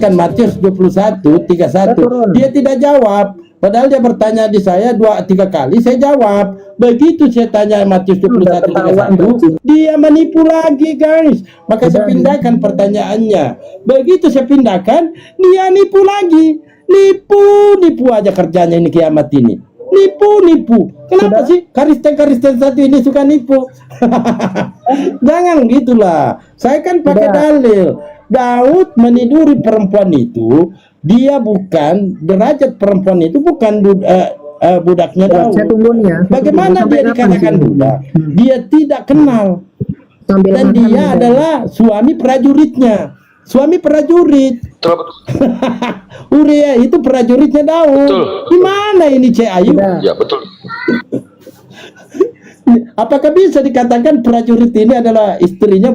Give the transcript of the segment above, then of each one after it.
bacakan Matius 21:31. Dia tidak jawab. Padahal dia bertanya di saya 2-3 kali, saya jawab. Begitu saya tanya Matius 21:31, dia menipu lagi, guys. Maka saya pindahkan pertanyaannya. Begitu saya pindahkan, dia nipu lagi. Nipu aja kerjanya ini kiamat ini. Nipu. Kenapa sih Kristen satu ini suka nipu? Jangan gitulah. Saya kan pakai dalil. Daud meniduri perempuan itu, dia bukan derajat perempuan itu bukan budaknya Daud. Bagaimana dia dikatakan budak? Dia tidak kenal. Dan dia adalah suami prajuritnya. Suami prajurit. Uria itu prajuritnya Daud. Gimana ini Cik Ayu? Ya betul. Apakah bisa dikatakan prajurit ini adalah istrinya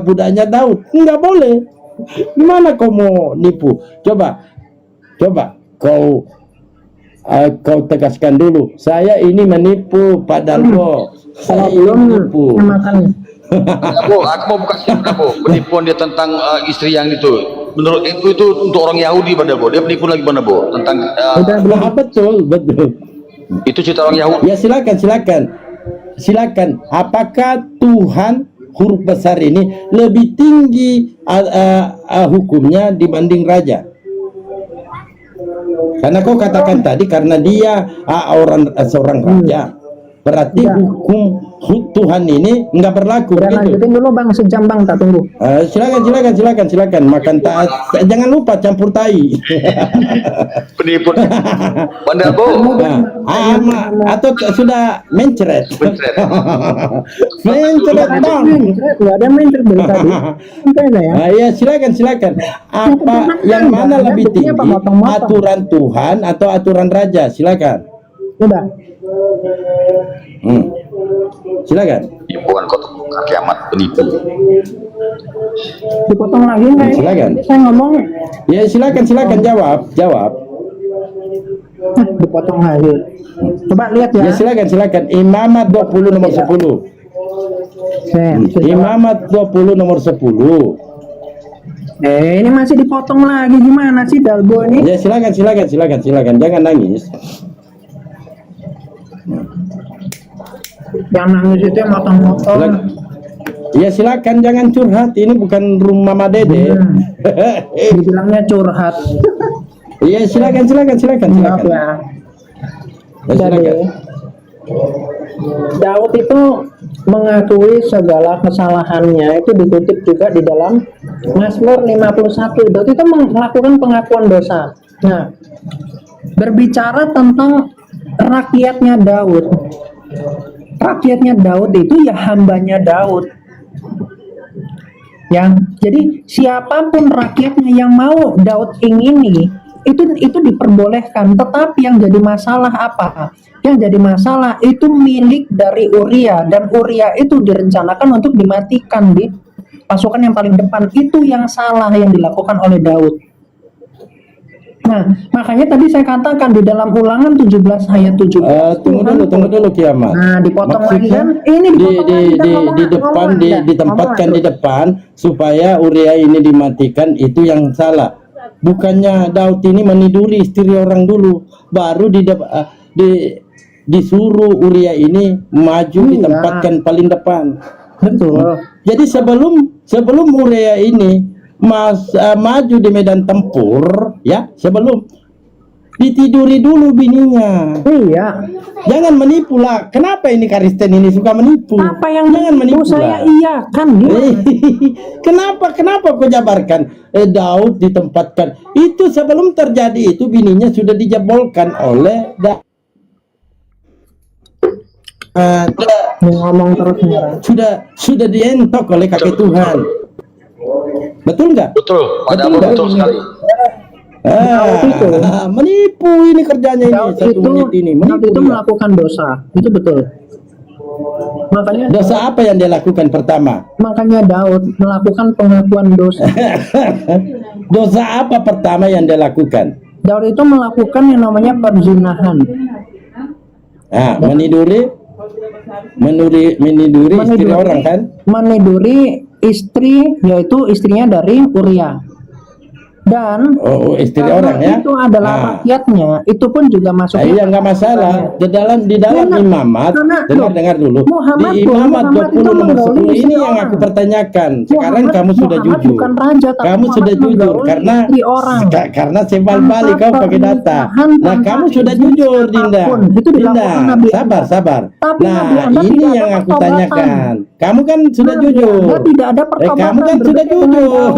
budaknya Daud? Enggak boleh. Gimana kau mau nipu? Coba kau tegaskan dulu. Saya ini menipu Pak Dalbo. Saya ini menipu. Bu, aku mau buka cerita Bu, penipuan dia tentang istri yang itu. Menurut itu untuk orang Yahudi pada Bu. Dia penipu lagi mana Bu? Tentang betul. Itu cerita orang Yahudi. Ya silakan. Apakah Tuhan huruf besar ini lebih tinggi hukumnya dibanding raja? Karena kau katakan tadi karena dia seorang raja, berarti hukum Tuhan ini enggak berlaku. Lanjutin dulu Bang, sejam Bang, tak tunggu. Silakan makan jangan lupa campur tai. Penipu. Bandar Bu. Atau sudah mencret. Mencret Bang. Enggak ada mencret dari tadi. Ya silakan. Apa yang mana lebih tinggi? Aturan Tuhan atau aturan raja? Silakan. Udah. Silakan. Bukan kotak kiamat penipu. Dipotong lagi nggak? Silakan. Saya ngomong. Ya silakan jawab. Dipotong lagi. Coba lihat ya. Ya silakan. Imamat 20 nomor 10. Imamat 20 nomor 10. Ini masih dipotong lagi, gimana sih Dalbo ini? Ya silakan. Jangan nangis. Yang nangis itu yang motong-motong. Ya silakan, jangan curhat. Ini bukan rumah Mama Dede. Dibilangnya curhat. Iya silakan. Maaf ya. Jadi Daud itu mengakui segala kesalahannya, itu dikutip juga di dalam Mazmur 51. Daud itu melakukan pengakuan dosa. Nah, berbicara tentang rakyatnya Daud. Rakyatnya Daud itu ya hambanya Daud. Ya, jadi siapapun rakyatnya yang mau Daud ingini itu diperbolehkan. Tetapi yang jadi masalah apa? Yang jadi masalah itu milik dari Uria, dan Uria itu direncanakan untuk dimatikan di pasukan yang paling depan. Itu yang salah yang dilakukan oleh Daud. Nah, makanya tadi saya katakan di dalam Ulangan 17 ayat 17. Tunggu dulu kiamat. Nah, dipotong lagi kan? Ini ditempatkan di depan supaya Uria ini dimatikan, itu yang salah. Bukannya Daud ini meniduri istri orang dulu, baru disuruh Uria ini maju ditempatkan paling depan. Betul. Jadi sebelum Uria ini maju di medan tempur, ya, sebelum ditiduri dulu bininya. Iya. Jangan menipu lah. Kenapa ini Kristen ini suka menipu? Apa yang jangan menipu saya lah. Iya kan? Kenapa kau jabarkan Daud ditempatkan? Itu sebelum terjadi itu bininya sudah dijebolkan oleh ngomong terus sudah dientok oleh kakek Tuhan. Betul nggak? Betul sekali. Menipu ini kerjanya ini. Daud itu melakukan dosa. Itu betul. Makanya dosa apa yang dia lakukan pertama? Makanya Daud melakukan pengakuan dosa. Dosa apa pertama yang dia lakukan? Daud itu melakukan yang namanya perzinahan. Meniduri istri orang kan? Meniduri istri, yaitu istrinya dari Uria. Dan istri karena orang ya. itu adalah Nah, rakyatnya, itu pun juga masuknya. iya nggak masalah. Di dalam Karena- imamat, karena, dengar dulu. Muhammad Di pun, imamat Muhammad 20 itu nomor 10 menggauli ini istri yang orang. aku pertanyakan. Sekarang kamu sudah Muhammad jujur. bukan raja, tapi Kamu Muhammad sudah jujur menggauli karena istri orang. karena sebal Tanpa balik kau pakai data. pernikahan, Nah, tanpa kamu sudah izin jujur, Dinda. apapun. Itu dilakukan Dinda, Nabi sabar, Anda. sabar. Tapi Nabi Nah, Anda ini tidak ada yang aku pertobatan. tanyakan. Kamu kan sudah Nabi jujur. Anda tidak ada pertobatan, Kamu kan sudah berbeda dengan jujur. Daud.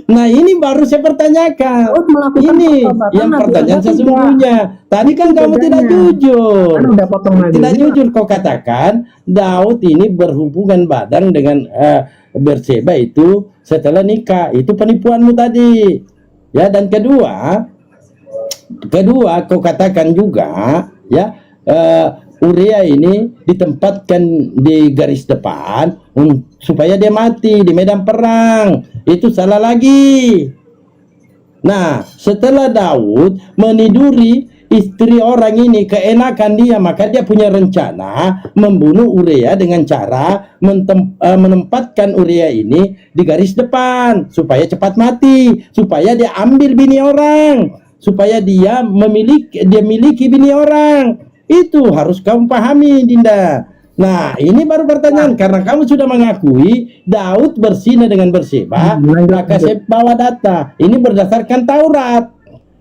Nah, ini baru saya pertanyakan. Daud melakukan Ini pertobatan, yang Nabi pertanyaan Anda tidak. sesungguhnya. Tadi kan kamu tidak Bedanya. jujur. Kan udah potong lagi. Tidak Ini jujur kau katakan Daud ini berhubungan badan dengan Berseba itu setelah nikah. Itu penipuanmu tadi. Ya, dan kedua kau katakan juga ya Uria ini ditempatkan di garis depan supaya dia mati di medan perang. Itu salah lagi. Nah, setelah Daud meniduri istri orang ini, keenakan dia, maka dia punya rencana membunuh Uria dengan cara menempatkan Uria ini di garis depan supaya cepat mati, supaya dia ambil bini orang, supaya dia miliki bini orang. Itu harus kamu pahami, Dinda. Nah, ini baru pertanyaan karena kamu sudah mengakui Daud berzina dengan Berseba, maka saya bawa data. Ini berdasarkan Taurat.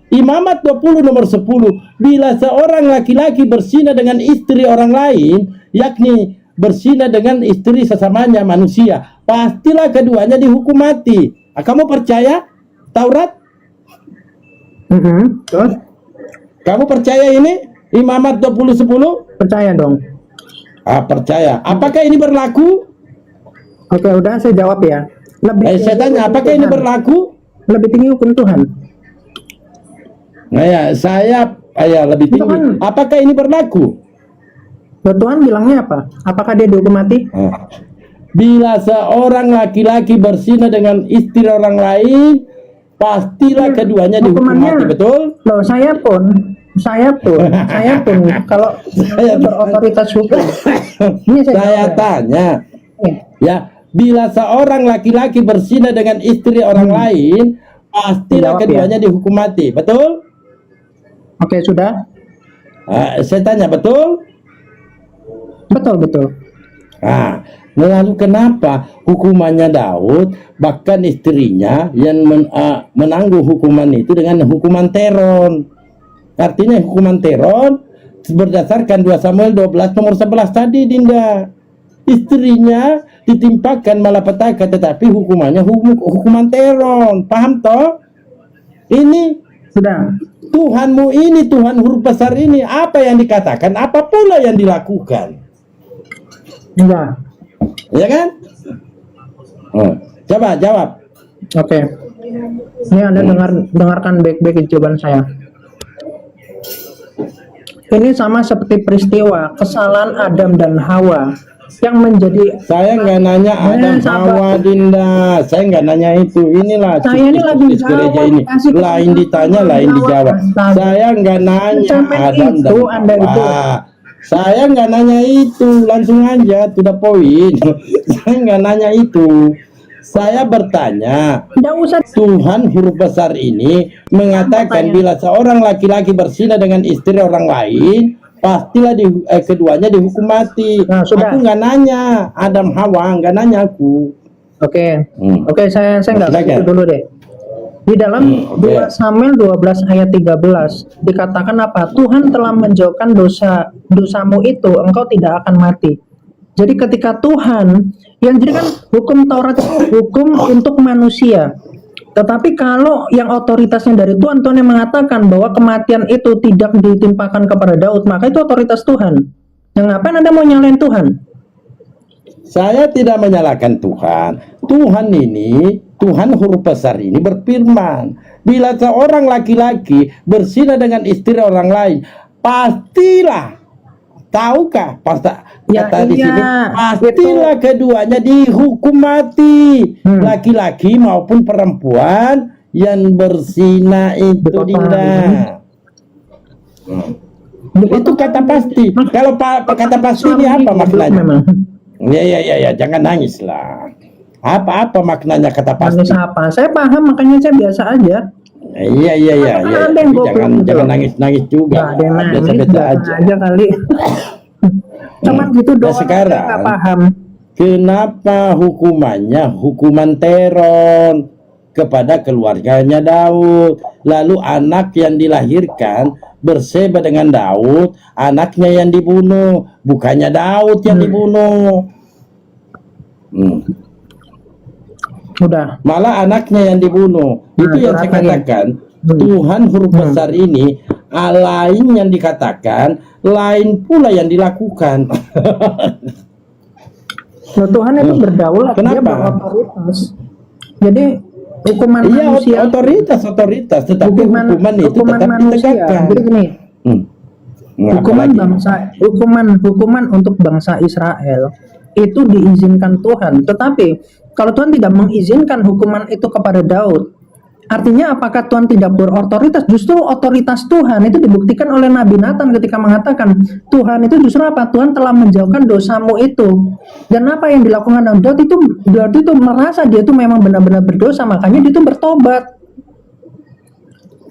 Imamat 20 nomor 10, bila seorang laki-laki berzina dengan istri orang lain, yakni berzina dengan istri sesamanya manusia, pastilah keduanya dihukum mati. Kamu percaya Taurat? Terus Kamu percaya ini? Imamat 20:10? percaya dong. Percaya. Apakah ini berlaku? Oke, udah saya jawab ya. Saya tanya, apakah ini berlaku? Lebih tinggi hukum Tuhan. Nah ya, saya lebih tinggi. Tuhan. Apakah ini berlaku? Tuhan bilangnya apa? Apakah dia dihukum mati? Bila seorang laki-laki berzina dengan istri orang lain, pastilah keduanya dihukum Hukumannya- mati, betul? Loh, saya pun kalau saya berotoritas hukum. Ini Saya jawab ya. tanya, Oke. ya, bila seorang laki-laki berzina dengan istri orang lain, pastilah Jawab, keduanya dihukum mati, betul? Oke, sudah. Saya tanya, betul? Betul. Nah, lalu kenapa hukumannya Daud bahkan istrinya yang menanggung hukuman itu dengan hukuman teron? Artinya hukuman teron berdasarkan 2 Samuel 12 nomor 11 tadi, Dinda. Istrinya ditimpakan malapetaka tetapi hukumannya hukuman teron. Paham toh? Ini Sudah. Tuhanmu ini, Tuhan huruf besar ini, apa yang dikatakan, apa pula yang dilakukan. Enggak. Ya kan? Coba jawab. Oke. Ini Anda dengarkan baik-baik jawaban saya. Ini sama seperti peristiwa kesalahan Adam dan Hawa yang menjadi. Saya nggak nanya Adam sabar. Hawa, Dinda. Saya nggak nanya itu. Inilah Saya ini lagi tulis gereja jawab, ini. kasih Lain kesempatan ditanya, lain jawab, dijawab. Ustaz. Saya nggak nanya Sampai Adam dan itu, Anda itu. Hawa. Saya nggak nanya itu. Langsung aja, to the point. Saya nggak nanya itu. Saya bertanya, Tidak usah. Tuhan huruf besar ini mengatakan bila seorang laki-laki berzina dengan istri orang lain, pastilah keduanya dihukum mati. Nah, sudah. Aku nggak nanya Adam Hawa, nggak nanya aku. Oke. Hmm. Oke, saya nggak Silakan. gitu dulu deh. Di dalam oke. 2 Samuel 12 ayat 13 dikatakan apa? Tuhan telah menjauhkan dosamu itu, engkau tidak akan mati. Jadi ketika Tuhan, yang jadi kan hukum Taurat itu hukum untuk manusia. Tetapi kalau yang otoritasnya dari Tuhan, Tuhan yang mengatakan bahwa kematian itu tidak ditimpakan kepada Daud, maka itu otoritas Tuhan. Yang ngapain Anda mau nyalain Tuhan? Saya tidak menyalahkan Tuhan. Tuhan ini, Tuhan huruf besar ini berfirman, bila seorang laki-laki berzina dengan istri orang lain, pastilah, tahukah? Ya, Kata di iya, sini, pastilah keduanya dihukum mati, laki-laki maupun perempuan yang berzina itu, Betul, Dinda. Itu kata pasti. Kalau kata pasti ini apa maknanya? Memang. Ya, jangan nangis lah. Apa maknanya kata Nangis pasti? apa? Saya paham, makanya saya biasa aja. Iya. Ada yang Tapi goblok jangan gitu. jangan nangis juga. Nggak ada yang nangis, Biasa-biasa biasa aja. aja kali. Cuman gitu Nah, doang, sekarang, saya nggak paham. kenapa hukumannya hukuman teror kepada keluarganya Daud? Lalu anak yang dilahirkan berseba dengan Daud, anaknya yang dibunuh, bukannya Daud yang dibunuh. Udah. Malah anaknya yang dibunuh. Itu yang saya apa ya? katakan, Tuhan huruf besar ini lain yang dikatakan, lain pula yang dilakukan. Loh, Tuhan itu berdaulat, dia Kenapa? berotoritas. Jadi hukuman Iya, manusia, otoritas, tetapi hukuman itu hukuman tetap manusia. ditegakkan. Jadi gini, hukuman Apalagi? bangsa, hukuman untuk bangsa Israel itu diizinkan Tuhan. Tetapi kalau Tuhan tidak mengizinkan hukuman itu kepada Daud, artinya apakah Tuhan tidak berotoritas? Justru otoritas Tuhan itu dibuktikan oleh Nabi Nathan ketika mengatakan Tuhan itu justru apa? Tuhan telah menjauhkan dosamu itu. Dan apa yang dilakukan Daud itu merasa dia itu memang benar-benar berdosa, makanya dia itu bertobat.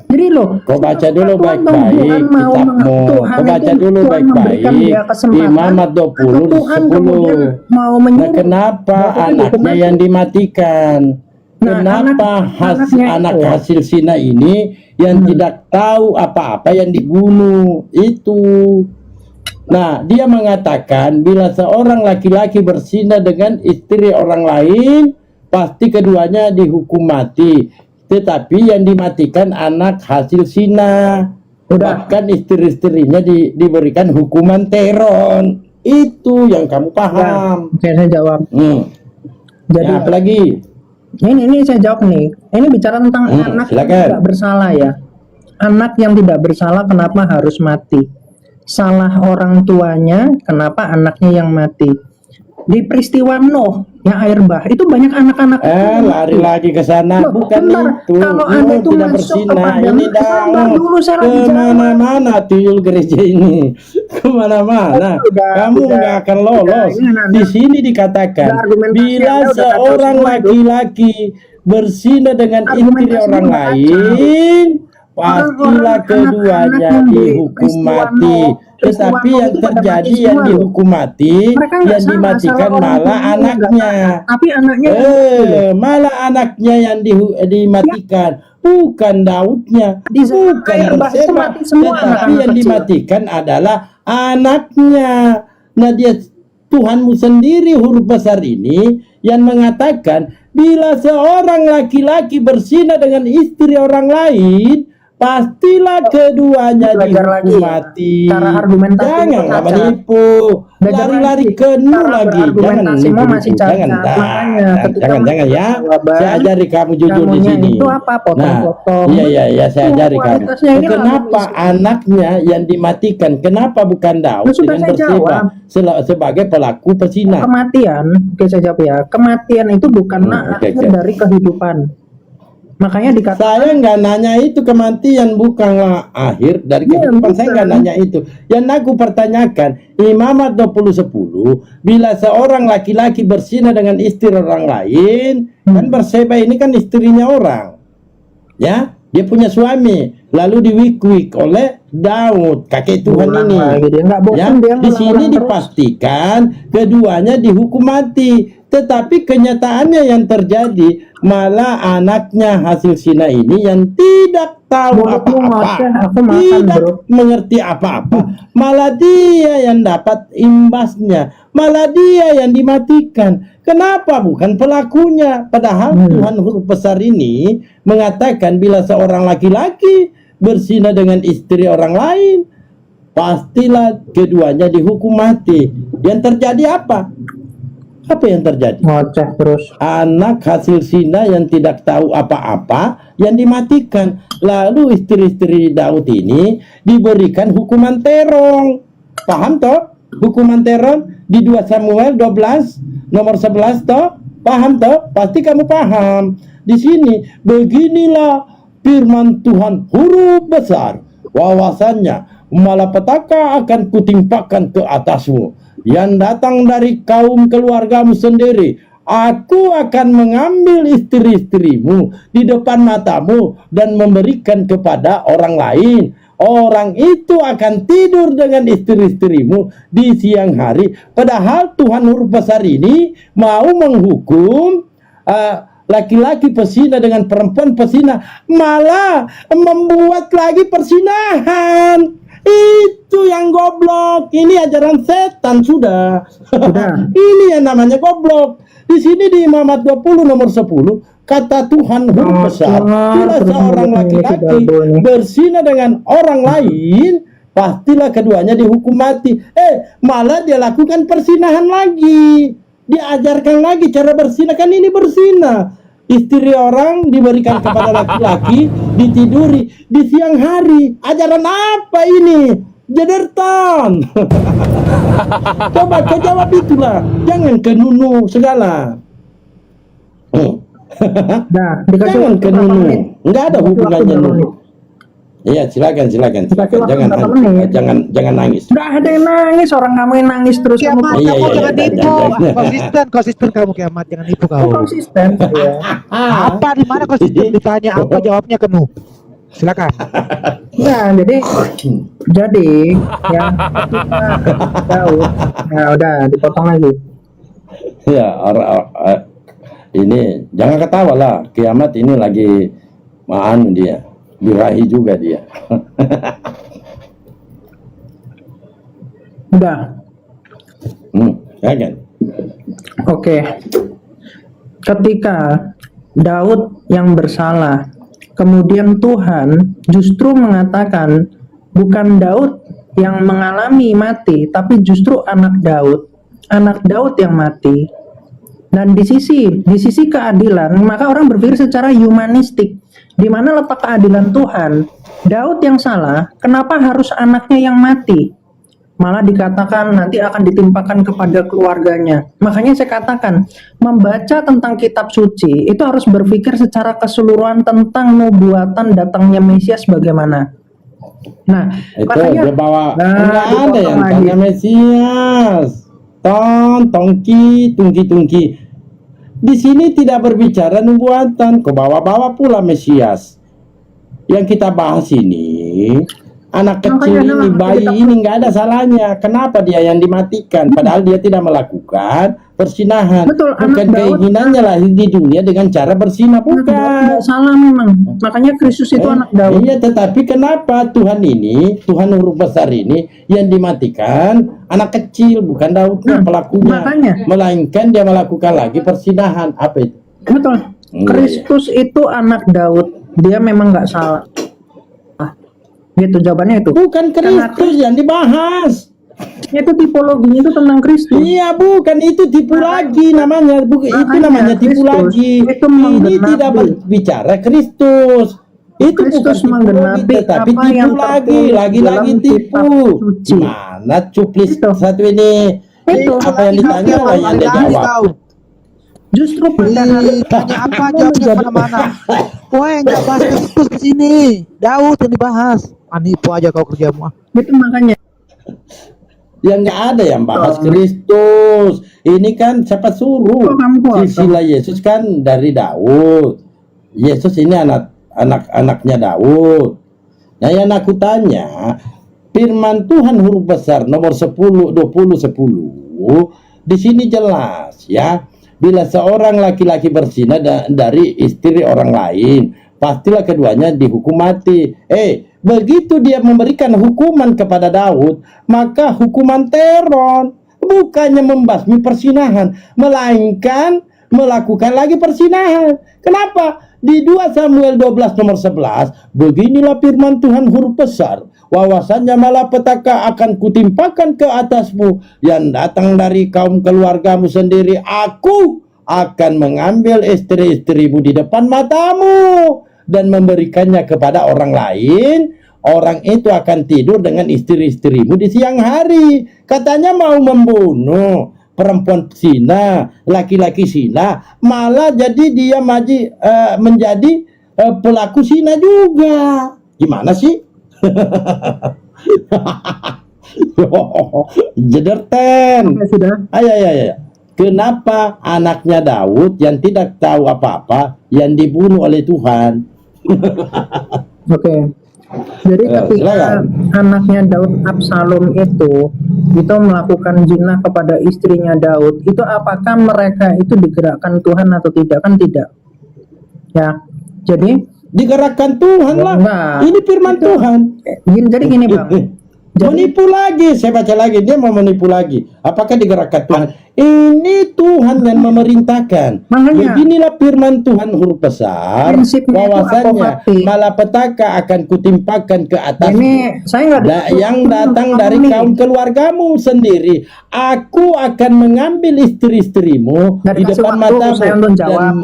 Jadi loh, Kau baca dulu Tuhan baik-baik mau kitabmu. Tuhan Kau baca itu dulu Tuhan memberikan dia baik-baik. kesempatan, Imamat atau 20 Tuhan kemudian 10. mau Nah, menyuruh kenapa Daud itu anaknya dihukum yang dimatikan? Nah, Kenapa anaknya anak itu. hasil zina ini yang tidak tahu apa-apa yang dibunuh itu? Nah, dia mengatakan bila seorang laki-laki berzina dengan istri orang lain, pasti keduanya dihukum mati. Tetapi yang dimatikan anak hasil zina. Udah. Bahkan istri-istrinya diberikan hukuman teror. Itu yang kamu paham. Oke, saya jawab. Jadi Ya, apalagi? ini saya jawab nih. Ini bicara tentang anak yang silakan. tidak bersalah ya. Anak yang tidak bersalah kenapa harus mati? Salah orang tuanya, kenapa anaknya yang mati? Di peristiwa Nuh yang air bah itu banyak anak-anak Lari lagi ke sana. Loh, Bukan bentar. itu. Kalau Nuh Anda itu tidak masuk berzina. kepada Ini sabar dulu, saya lagi jawab. kemana-mana tuyul gereja ini. Kemana-mana. Kamu udah. nggak akan lolos. Ini Anda. Di sini dikatakan Udah, argumentasi bila Anda udah seorang kacau semua itu. laki-laki berzina dengan istri Argumentasinya orang udah kacau. lain, pastilah Orang-orang keduanya anak-anak yang dihukum peristiwa mati. Nuh, peristiwa Tetapi Nuh yang itu pada terjadi mati yang semua loh. dihukum mati, Mereka nggak yang salah, dimatikan salah orang malah tuanya nggak anaknya. salah. Tapi anaknya Malah anaknya yang dimatikan, bukan Daudnya, Di zaman bukan air bah itu Berseba, mati semua tetapi anak-anak yang kecil. dimatikan adalah anaknya. Nah, dia Tuhanmu sendiri huruf besar ini yang mengatakan bila seorang laki-laki berzina dengan istri orang lain, pastilah keduanya Belajar lagi dihukum ya. mati. Cara argumentasi Jangan itu cacat. menipu. Belajar Lari-lari lagi. ke Nu Cara lagi. Jangan berargumentasimu nipu-nipu. masih cacat. Jangan, Makanya ketika jangan ya. jawaban, Saya ajari kamu jujur di kamunya sini. itu apa, potong-potong. Nah, iya, saya Itu ajari kamu. kualitasnya ini Kenapa lalu anaknya yang dimatikan? Kenapa bukan Daud Nah, sudah dengan saya Berseba jawab. sebagai pelaku pezina? Kematian, oke saya jawab ya. Kematian itu bukanlah oke. akhir dari kehidupan. Makanya dikatakan Saya nggak nanya itu, kematian bukanlah akhir dari Iya, kehidupan. Saya nggak bukan. nanya itu. Yang aku pertanyakan, Imamat 20:10, bila seorang laki-laki berzina dengan istri orang lain, kan Berseba ini kan istrinya orang, ya, dia punya suami, lalu diwik-wik oleh Daud, kakek Tuhan Ulang ini. lagi dia. Nggak bosan Ya, dia di sini ngulang-ulang terus. dipastikan keduanya dihukum mati, tetapi kenyataannya yang terjadi malah anaknya hasil zina ini yang tidak tahu Mulutmu apa-apa, ngoceh, aku makan, tidak bro. mengerti apa-apa, malah dia yang dapat imbasnya, malah dia yang dimatikan. Kenapa bukan pelakunya? Padahal Tuhan huruf besar ini mengatakan bila seorang laki-laki berzina dengan istri orang lain, pastilah keduanya dihukum mati. Yang terjadi apa? Apa yang terjadi? ngoceh terus. Anak hasil zina yang tidak tahu apa-apa yang dimatikan. Lalu istri-istri Daud ini diberikan hukuman terong. Paham toh? Hukuman terong di 2 Samuel 12 nomor 11 toh? Paham toh? Pasti kamu paham. Di sini beginilah firman Tuhan huruf besar, wawasannya malapetaka akan kutimpakan ke atasmu yang datang dari kaum keluargamu sendiri, Aku akan mengambil istri-istrimu di depan matamu dan memberikan kepada orang lain. Orang itu akan tidur dengan istri-istrimu di siang hari. Padahal Tuhan huruf besar ini mau menghukum laki-laki pesina dengan perempuan pesina, malah membuat lagi persinahan. Itu yang goblok. Ini ajaran setan sudah. Ini yang namanya goblok. Di sini di Imamat 20 nomor 10 kata Tuhan huruf besar, bila seorang laki-laki berzina dengan orang lain, pastilah keduanya dihukum mati. Malah dia lakukan persinahan lagi. Diajarkan lagi cara berzina, kan ini berzina. Istri orang diberikan kepada laki-laki, ditiduri di siang hari. Ajaran apa ini? Jedertan. Coba kau jawab itulah. Jangan ke nunu segala. Nah, dikasih Jangan ke berapa nunu. menit? Enggak ada Dikasih hubungannya waktu berapa nunu. menit? Iya, silakan. Dikasih waktu Jangan berapa menit? jangan nangis. Udah ada yang nangis, orang kamu yang nangis terus kamu Kiamat, Iya, kamu iya, jangan iya, nipu. iya. Konsisten kamu Kiamat, jangan nipu Oh, kau. konsisten. Ya. Apa di mana konsisten ditanya apa jawabnya kamu? Silakan. Nah, jadi ya ketika Daud, nah udah dipotong lagi. Ya, ini jangan ketawa lah. Kiamat ini lagi anu dia, birahi juga dia. Udah, Ya kan? oke. Ketika Daud yang bersalah, kemudian Tuhan justru mengatakan bukan Daud yang mengalami mati, tapi justru anak Daud yang mati. Dan di sisi keadilan, maka orang berpikir secara humanistik. Di mana letak keadilan Tuhan? Daud yang salah, kenapa harus anaknya yang mati? Malah dikatakan nanti akan ditimpakan kepada keluarganya. Makanya saya katakan, membaca tentang kitab suci itu harus berpikir secara keseluruhan tentang nubuatan datangnya Mesias bagaimana. Nah, Itu makanya dia bawa nah, enggak ada dipotong yang lagi. tanya Mesias. Tungki. Di sini tidak berbicara nubuatan, kau bawa-bawa pula Mesias. Yang kita bahas ini anak kecil Makanya ini, adalah bayi kita- ini nggak ada salahnya. Kenapa dia yang dimatikan? Padahal dia tidak melakukan persinahan. Betul, Bukan anak Daud- keinginannya lahir di dunia dengan cara bersinah, Daud bukan. tidak salah memang. Makanya Kristus itu anak Daud. Iya, tetapi kenapa Tuhan huruf besar ini yang dimatikan anak kecil, bukan Daudnya pelakunya, makanya. melainkan dia melakukan lagi persinahan. Apa itu? Betul. Iya, Kristus itu anak Daud. Dia memang nggak salah. Gitu jawabannya itu. Bukan Karena Kristus yang dibahas. itu tipologinya itu tentang Kristus. Iya, bukan itu tipu lagi namanya. Bukan itu Makanya namanya tipu Kristus lagi. itu Ini menggenapi. tidak berbicara Kristus. Itu Kristus bukan tipu lagi, menggenapi tetapi apa tipu yang lagi, tertulis lagi-lagi dalam tipu. kitab suci. Mana cuplis Itu. satu ini? Itu. Apa yang ditanya lah yang dia jawab. Justru pada hari Tanya apa jawabnya mana-mana. Woi, nggak bahas Kristus ke sini. Daud yang dibahas. Nipu aja kau kerjamu. itu makanya Yang nggak ada yang bahas Kristus. Ini kan siapa suruh? Kok kamu potong? Silsilah Yesus kan dari Daud. Yesus ini anaknya Daud. Nah, yang aku tanya, firman Tuhan huruf besar nomor 10 10 di sini jelas ya. Bila seorang laki-laki berzina dari istri orang lain, pastilah keduanya dihukum mati. Begitu dia memberikan hukuman kepada Daud, maka hukuman teror, bukannya membasmi persinahan, melainkan melakukan lagi persinahan. Kenapa? Di 2 Samuel 12 nomor 11, beginilah firman Tuhan huruf besar, wawasannya malapetaka akan kutimpakan ke atasmu yang datang dari kaum keluargamu sendiri. Aku akan mengambil istri-istrimu di depan matamu dan memberikannya kepada orang lain. Orang itu akan tidur dengan istri-istrimu di siang hari. Katanya mau membunuh perempuan zina, laki-laki zina, malah jadi dia menjadi pelaku zina juga. Gimana sih? Jederten. sudah Ayo. Kenapa anaknya Daud yang tidak tahu apa-apa yang dibunuh oleh Tuhan? Oke. Jadi ketika silakan. anaknya Daud Absalom itu melakukan zina kepada istrinya Daud, itu apakah mereka itu digerakkan Tuhan atau tidak? Kan tidak. Ya. Jadi Digerakkan Tuhan lah. enggak. Ini firman Tuhan. Jadi gini, Bang. Jadi- Menipu lagi, saya baca lagi, dia mau menipu lagi. Apakah digerakkan Tuhan? Ini Tuhan yang memerintahkan. Makanya- Beginilah firman Tuhan huruf besar, Prinsipnya itu bahwasanya apokatif. malapetaka akan kutimpakan ke atas. Ini saya nggak Yang datang dari kaum keluargamu sendiri. Aku akan mengambil istri-istrimu Nggak di dikasih depan waktu matamu saya untuk jawab. dan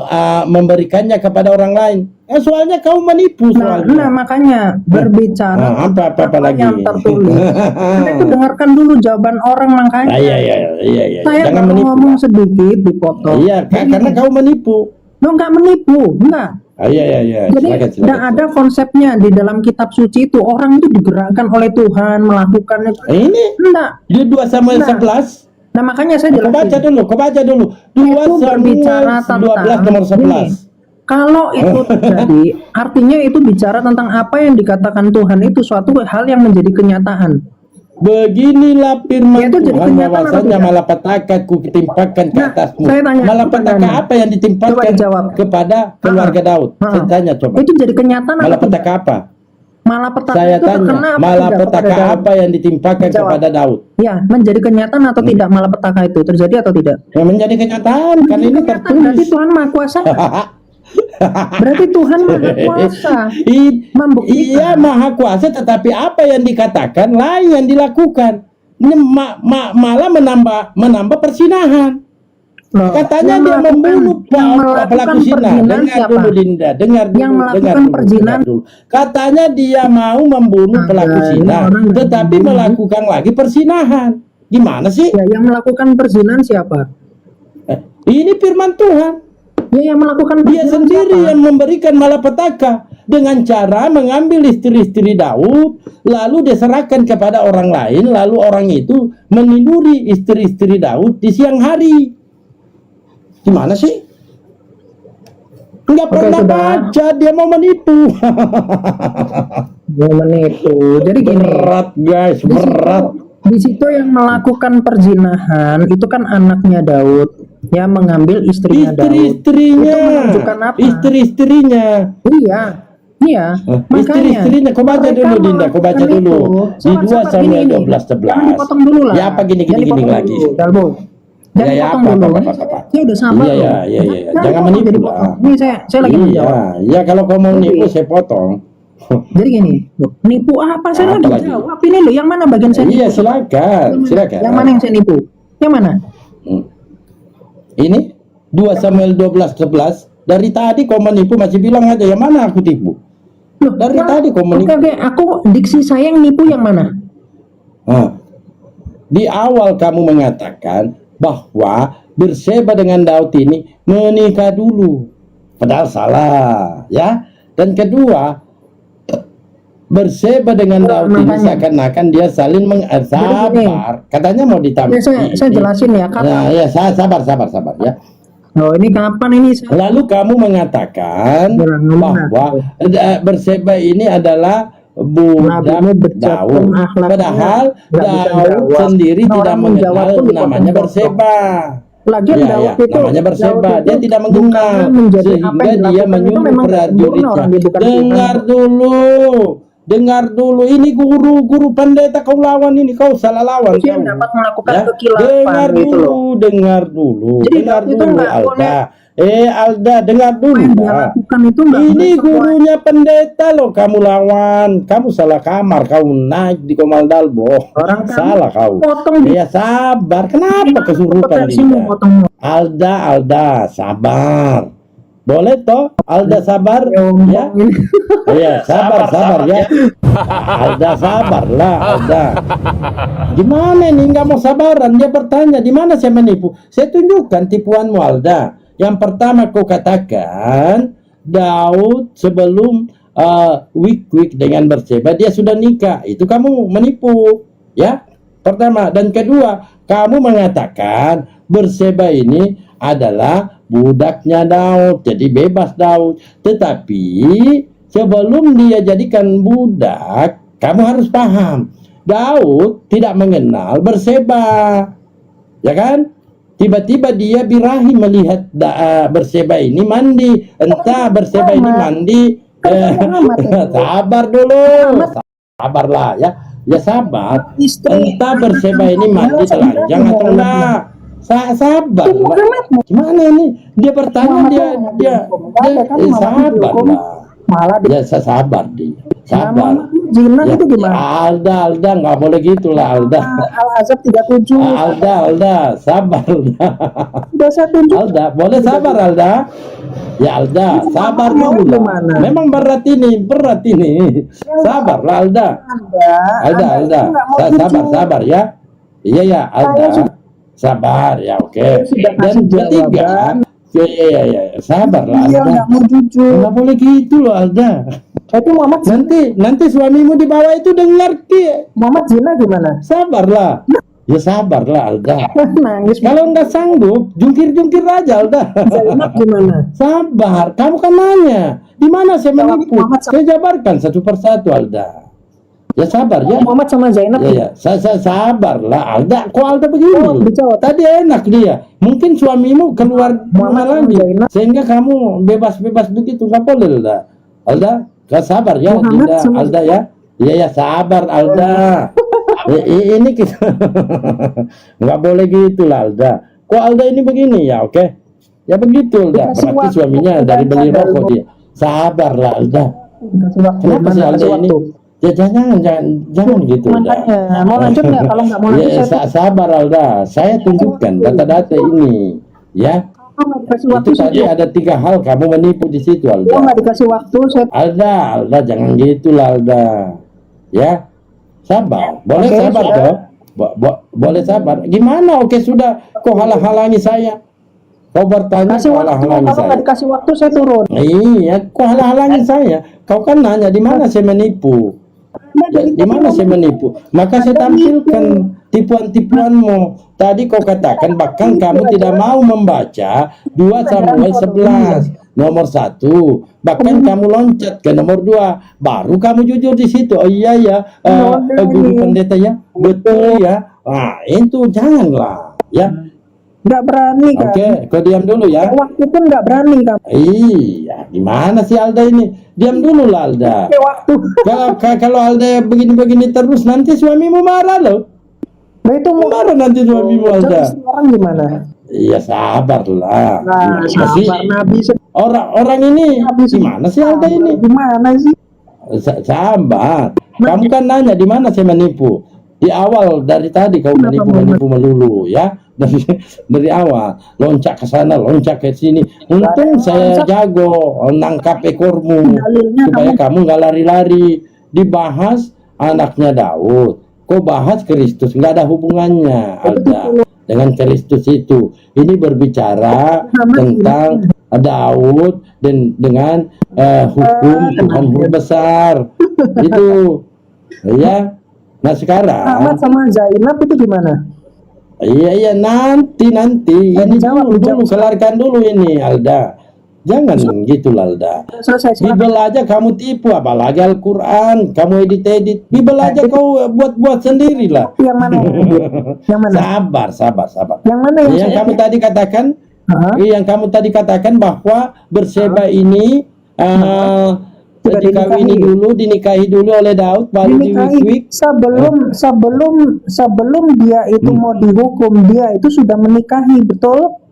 memberikannya kepada orang lain. Soalnya kau menipu Nah, soalnya. makanya berbicara apa lagi? yang tertulis. Anda itu dengarkan dulu jawaban orang makanya. Iya. Saya Jangan baru menipu. ngomong sedikit dipotong. Iya, Jadi, karena kau menipu. lo nggak menipu, enggak. Iya. Jadi Silakan. tidak ada konsepnya di dalam kitab suci itu orang itu digerakkan oleh Tuhan melakukan itu. Ini Enggak. di 2 Samuel Nah, 11. Nah makanya saya Kau baca jelasin. dulu. 2 Itu berbicara Samuel 12 tentang nomor 11. ini. Kalau itu terjadi, artinya itu bicara tentang apa yang dikatakan Tuhan itu suatu hal yang menjadi kenyataan. Beginilah firman Ya, itu jadi Tuhan kenyataan atau bahwasanya tidak? malapetaka ku timpakan ke Nah, atasmu. saya tanya, Malapetaka pertanyaan. apa yang Coba ditimpakan dijawab. kepada keluarga Daud? Saya tanya coba. Itu jadi kenyataan atau tidak? Malapetaka apa? Malapetaka Saya itu terkena tanya, apa tidak kepada malapetaka Daud? apa yang ditimpakan Dijawab. kepada Daud? Ya, menjadi kenyataan atau tidak malapetaka itu terjadi atau tidak? Yang menjadi kenyataan kan ini Kenyataan, berarti tertulis. Tuhan Maha Kuasa. Berarti Tuhan Maha Kuasa. Membuktikan. Iya maha kuasa, tetapi apa yang dikatakan lain yang dilakukan. Ini malah menambah persinahan. Loh, Katanya yang dia melakukan- membunuh yang melakukan pelaku zina. perzinahan Dengar siapa? dulu Dinda, dengar dulu, Yang melakukan dengar dulu, perzinahan- dengar dulu. Katanya dia mau membunuh Ada, pelaku ini zina, orang nggak tetapi membunuh. melakukan lagi persinahan. Gimana sih? Ya, yang melakukan perzinahan siapa? Ini firman Tuhan. Ya, yang melakukan Dia perzinahan sendiri siapa? yang memberikan malapetaka dengan cara mengambil istri-istri Daud, lalu diserahkan kepada orang lain, lalu orang itu meniduri istri-istri Daud di siang hari. Gimana sih? Enggak Oke, pernah sudah. baca, dia mau menipu. Mau menipu. Jadi gini. Berat guys, Di situ- berat. Di situ yang melakukan perzinahan itu kan anaknya Daud yang mengambil istrinya Daud. Istri-istrinya, Itu menunjukkan apa? istri-istrinya. Iya, iya. Makanya Istri-istrinya, kau baca mereka dulu Dinda, kau baca melakukan dulu. itu. Di 2 Sahabat-sahabat Samuel gini, 12:11. Jangan dipotong dulu lah. Ya, apa gini Jangan dipotong lagi? dulu, Dalbo. Jangan Ya, dipotong apa, dulu. apa. Saya udah sabar Iya, loh. iya. Jangan dipotong, menipu jadi lah. potong. Ini saya lagi menjawab. Iya, kalau kau mau Jadi- nipu saya potong. Jadi gini, loh, nipu apa? Saya Apa lagi lagi? jawab ini loh. Yang mana bagian saya Iya, nipu? silakan. Yang mana yang saya nipu? Yang mana? Hmm. Ini 2 Samuel 12:11. Dari tadi kau menipu masih bilang aja yang mana aku tipu. Loh, Dari tadi kau Oke, menipu. aku diksi saya yang nipu yang mana? Nah, di awal kamu mengatakan bahwa Berseba dengan Daud ini menikah dulu. Padahal salah, ya. Dan kedua, Berseba dengan Daud ini makanya. seakan-akan dia saling sabar. Katanya mau ditambah. Ya, saya jelasin ya. Nah, ya, sabar ya. Oh, ini kapan ini? Lalu kamu mengatakan bahwa Berseba ini adalah budak Nabimu berjatuh Daud. akhlaknya. Padahal Nggak bisa Daud jawab. sendiri Nah, tidak orang menjawab mengenal pun dipotong namanya potong. Berseba. Lagian Ya, Daud itu namanya Berseba, Daud dia itu tidak mengenal bukannya menjadi apa sehingga yang dia dilakukan itu menyuruh memang sempurna prajuritnya. orang dia bukan Dengar dulu, ini guru pendeta kau lawan ini, kau salah lawan Dia kau. dapat melakukan Ya, kekilapan dengar gitu loh. dulu, dengar dulu, Jadi dengar Daud itu dulu nggak Alda. Alda, dengar Apa dulu. yang dia Pak. lakukan itu nggak Ini boleh sesuai. gurunya pendeta loh, kamu lawan. Kamu salah kamar, kau naik di Komal Dalbo. Orang kamu Salah kau. potong di- Ya sabar, kenapa kesurupan Sini Dinda? potong. Alda, sabar. Boleh toh? Alda sabar, ya? Iya, sabar ya. Alda sabarlah, Alda. Gimana nih nggak mau sabaran? Dia bertanya, di mana saya menipu? Saya tunjukkan tipuanmu, Alda. Yang pertama kau katakan Daud sebelum week dengan Berseba dia sudah nikah. Itu kamu menipu, ya? Pertama. Dan kedua, kamu mengatakan Berseba ini adalah budaknya Daud, jadi bebas Daud. Tetapi sebelum dia jadikan budak, kamu harus paham, Daud tidak mengenal Berseba, ya kan? Tiba-tiba dia birahi melihat Berseba ini mandi. Entah Berseba ini mandi. Sabar dulu, sabarlah ya. Ya sabar. Entah Berseba ini mandi telanjang atau enggak. Sabar. Gimana ini? Dia bertanya, dia sabar lah. Malah Ya sabar dia. Sabar. Zina Ya, itu gimana? Alda nggak boleh gitulah Alda. Al-Azab 37. Alda, sabar Alda. Dosa 7. Alda, boleh sabar Alda. Ya Alda, sabar dulu lah. Gimana? Memang berat ini. Sabarlah Alda. Alda. Sabar ya. Iya ya Alda. Sabar ya, oke. Dan ketiga, ya, sabarlah Dia Alda. nggak mau jujur. Nggak boleh gitu loh Alda. Itu Muhammad Nanti suamimu di bawah itu dengar Muhammad zina gimana? sabarlah. Ya sabarlah Alda. Nangis. Kalau nggak sanggup, jungkir aja Alda. Zainab gimana? Sabar, kamu kan nanya, di mana saya menipu? Muhammad Saya jabarkan satu persatu Alda. Ya sabar ya. Muhammad sama Zainab. Ya. Sabarlah Alda. Kok Alda begini? Dijawab. Tadi enak dia. Mungkin suamimu keluar rumah lagi, sehingga kamu bebas begitu. Nggak boleh Alda. Alda, kau sabar ya, Dinda, Alda ya. Iya ya, sabar Alda. Ini kita nggak boleh gitu lah Alda. Kok Alda ini begini ya, oke? Ya begitu Alda. Berarti suaminya dari beli rokok dia. Sabar lah Alda. Kenapa sih Alda ini? Ya jangan gitu Alda. Mau lanjut nggak? Kalau nggak mau lanjut, Ya sabar Alda. Saya tunjukkan data-data ini, ya. Itu tadi ada 3 hal kamu menipu di situ Alda. Nggak dikasih waktu, saya Alda, jangan gitulah Alda. Ya, sabar. Boleh Oke, sabar sudah. toh? Boleh sabar. Gimana? Oke sudah. Kau halang-halangi saya. Kau bertanya, kasih kau waktu. halang-halangi Kalau saya. nggak dikasih waktu, saya turun. Iya, kau halang-halangi saya. Kau kan nanya di mana saya menipu. Ya, di mana saya menipu? Maka saya tampilkan tipuan-tipuanmu. Tadi kau katakan bahkan kamu tidak mau membaca 2 Samuel 11 nomor 1. Bahkan kamu loncat ke nomor 2. Baru kamu jujur di situ. Oh iya ya, guru pendeta ya, betul ya. Nah itu janganlah ya. Nggak berani kan? Oke, kau diam dulu ya. Waktu pun nggak berani kan? Iya, gimana sih Alda ini? Diam dulu lah Alda. Pakai waktu. Kalau Alda begini-begini terus nanti suamimu marah loh. Nah itu mau Marah nanti suamimu Alda. istri orang gimana? Iya sabarlah. Nah, Masih sabar Nabi. orang ini gimana sih Alda ini? Gimana sih? Sabar. Kamu kan nanya di mana saya menipu? Di awal dari tadi kau menipu melulu ya. Dari awal loncat ke sana, loncat ke sini. Untung saya jago nangkap ekormu supaya kamu nggak lari-lari. Dibahas anaknya Daud. Kau bahas Kristus, nggak ada hubungannya Alda dengan Kristus itu. Ini berbicara tentang Daud dan dengan hukum Tuhan Guru besar itu ya. Nah sekarang Ahmad sama Zainab itu gimana? iya nanti ini dulu kelarkan dulu ini Alda. Jangan gitu Alda. Selesai. Bibel aja kamu tipu, apalagi Al-Quran kamu edit. Bibel aja kau buat sendiri lah. Yang mana? Yang mana? Sabar. Yang mana Yang kamu tadi katakan, yang kamu tadi katakan bahwa Berseba ini dinikahi dulu oleh Daud, baru diwik. Sebelum dia itu mau dihukum, dia itu sudah menikahi, betul?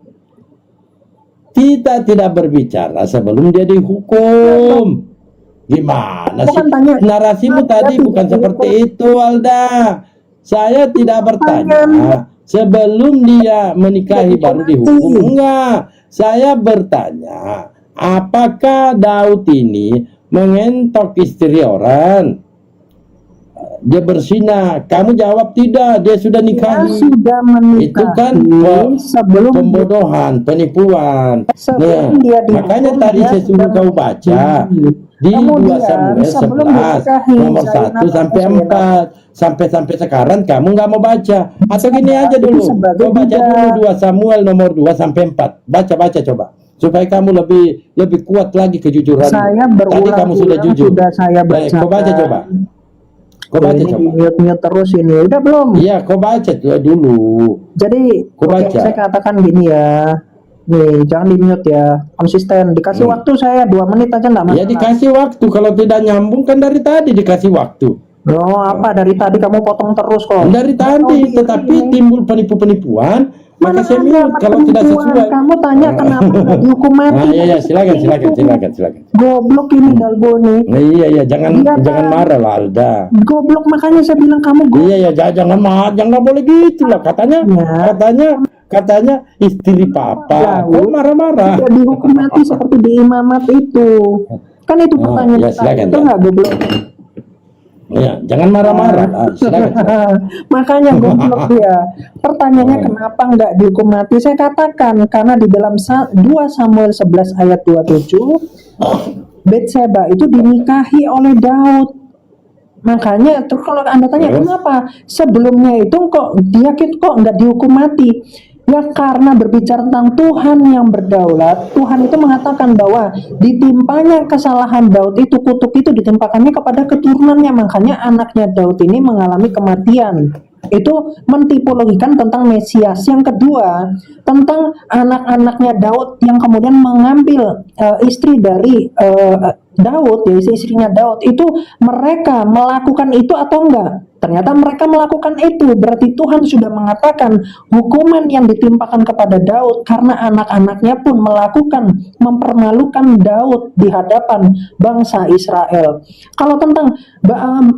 Kita tidak berbicara sebelum dia dihukum. Gimana sih? Narasimu tadi bukan seperti itu, Alda. Saya tidak bertanya sebelum dia menikahi baru dihukum. Enggak. Saya bertanya, apakah Daud ini mengentok istri orang? Dia berzina. Kamu jawab tidak, dia sudah nikahi. Dia sudah menikahi. Itu kan pembodohan, penipuan. Nah, makanya tadi saya suruh kau baca di 2 Kemudian, Samuel sebelum 11 dinikahi nomor Zainab 1 sampai Zainab. 4 sampai sekarang kamu nggak mau baca atau gini aja Itu dulu, sebagai kau baca budak. dulu 2 Samuel nomor 2 sampai 4, baca coba supaya kamu lebih kuat lagi kejujuran. Saya Tadi kamu sudah berulang-ulang jujur. sudah saya Baik, kau baca coba. Kau baca ini coba. di-mute terus ini. Udah belum? Iya, kau baca dulu. Jadi Kau oke, baca. saya katakan gini ya. Nih, jangan di-mute ya. Konsisten. Dikasih waktu saya 2 menit aja enggak Ya masalah. dikasih waktu, kalau tidak nyambung kan dari tadi dikasih waktu. Oh, apa dari tadi kamu potong terus kok? Dari tadi, tetapi timbul penipuan, maka saya mute kalau tidak sesuai. Kamu tanya kenapa nggak dihukum mati? Iya, silakan. Goblok ini Dalbo nih. Iya, jangan Iya, jangan Bang. marah lah Alda. Goblok, makanya saya bilang kamu goblok. Iya, jangan marah, jangan boleh gitu lah katanya. Ya. Katanya istri papa. Kok marah-marah? Tidak dihukum mati seperti di imamat itu. Kan itu pertanyaan ya, saya. silakan, Itu ya. nggak goblok. Iya, jangan marah-marah. Silakan. Makanya goblok dia. Pertanyaannya kenapa nggak dihukum mati? Saya katakan karena di dalam 2 Samuel 11 ayat 27 Betseba itu dinikahi oleh Daud. Makanya terus kalau Anda tanya kenapa sebelumnya itu kok dia kok nggak dihukum mati? Ya karena berbicara tentang Tuhan yang berdaulat, Tuhan itu mengatakan bahwa ditimpanya kesalahan Daud itu, kutuk itu ditimpakannya kepada keturunannya, makanya anaknya Daud ini mengalami kematian. Itu mentipologikan tentang Mesias. Yang kedua, tentang anak-anaknya Daud yang kemudian mengambil istri dari Daud, ya istrinya Daud, itu mereka melakukan itu atau enggak? Ternyata mereka melakukan itu, berarti Tuhan sudah mengatakan hukuman yang ditimpakan kepada Daud karena anak-anaknya pun mempermalukan Daud di hadapan bangsa Israel. Kalau tentang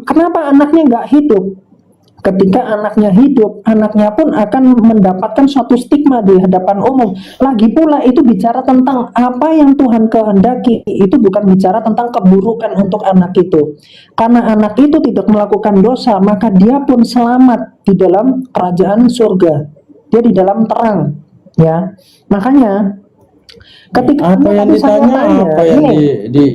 kenapa anaknya nggak hidup, ketika anaknya hidup, anaknya pun akan mendapatkan suatu stigma di hadapan umum. Lagi pula itu bicara tentang apa yang Tuhan kehendaki, itu bukan bicara tentang keburukan untuk anak itu. Karena anak itu tidak melakukan dosa, maka dia pun selamat di dalam kerajaan surga. Dia di dalam terang, ya. Makanya ketika Apa yang ditanya, apa yang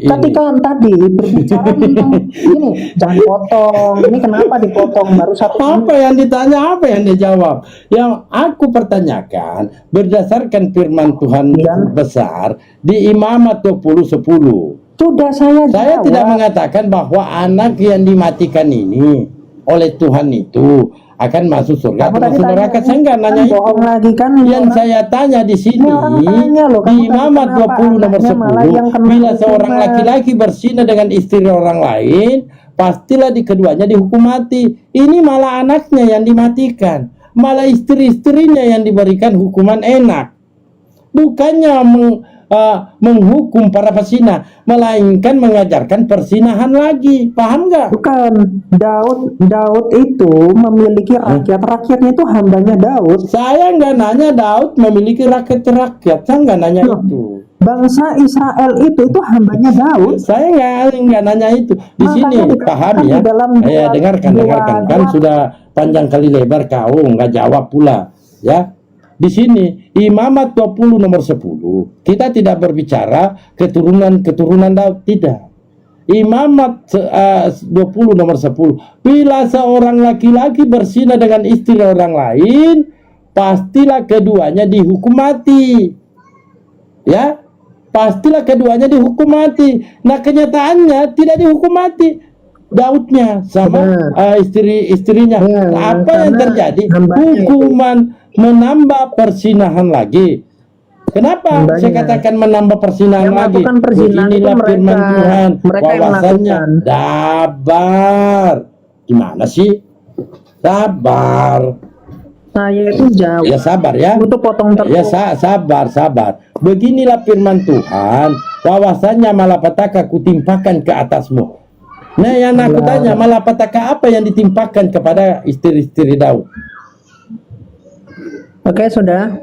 ketika tadi berbicara tentang ini, jangan potong. Ini kenapa dipotong baru satu apa yang ditanya, apa yang dijawab? Yang aku pertanyakan berdasarkan firman Tuhan besar di Imamat 20:10. Sudah saya jawab. tidak mengatakan bahwa anak yang dimatikan ini oleh Tuhan itu akan masuk surga atau masuk neraka. Saya nggak nanya itu. Bohong lagi kan. Yang saya tanya di sini di Imamat 20 nomor 10, bila seorang laki-laki berzina dengan istri orang lain, pastilah di keduanya dihukum mati. Ini malah anaknya yang dimatikan, malah istri-istrinya yang diberikan hukuman enak. Bukannya menghukum para pesina, melainkan mengajarkan persinahan lagi. Paham nggak? Bukan, Daud itu memiliki rakyatnya itu hambanya Daud. Saya nggak nanya Daud memiliki rakyat, saya nggak nanya itu. Bangsa Israel itu hambanya Daud. Saya nggak nanya itu. Di sini paham ya? Dengarkan kan sudah panjang kali lebar kau nggak jawab pula ya. Di sini Imamat 20 nomor 10 kita tidak berbicara keturunan Daud, tidak. Imamat 20 nomor 10, bila seorang laki-laki berzina dengan istri orang lain, pastilah keduanya dihukum mati. Ya, pastilah keduanya dihukum mati. Nah, kenyataannya tidak dihukum mati Daudnya sama istri-istrinya. Apa yang terjadi? Hukuman menambah persinahan lagi. Kenapa saya katakan menambah persinahan lagi? Beginilah firman Tuhan, bahwasannya sabar. Gimana sih? Sabar. Saya itu jawab. Ya sabar ya. Untuk potong terus. Ya sabar. Beginilah firman Tuhan, bahwasannya malapetaka kutimpakan ke atasmu. Nah, yang aku tanya, malapetaka apa yang ditimpakan kepada istri-istri Daud? Oke, sudah.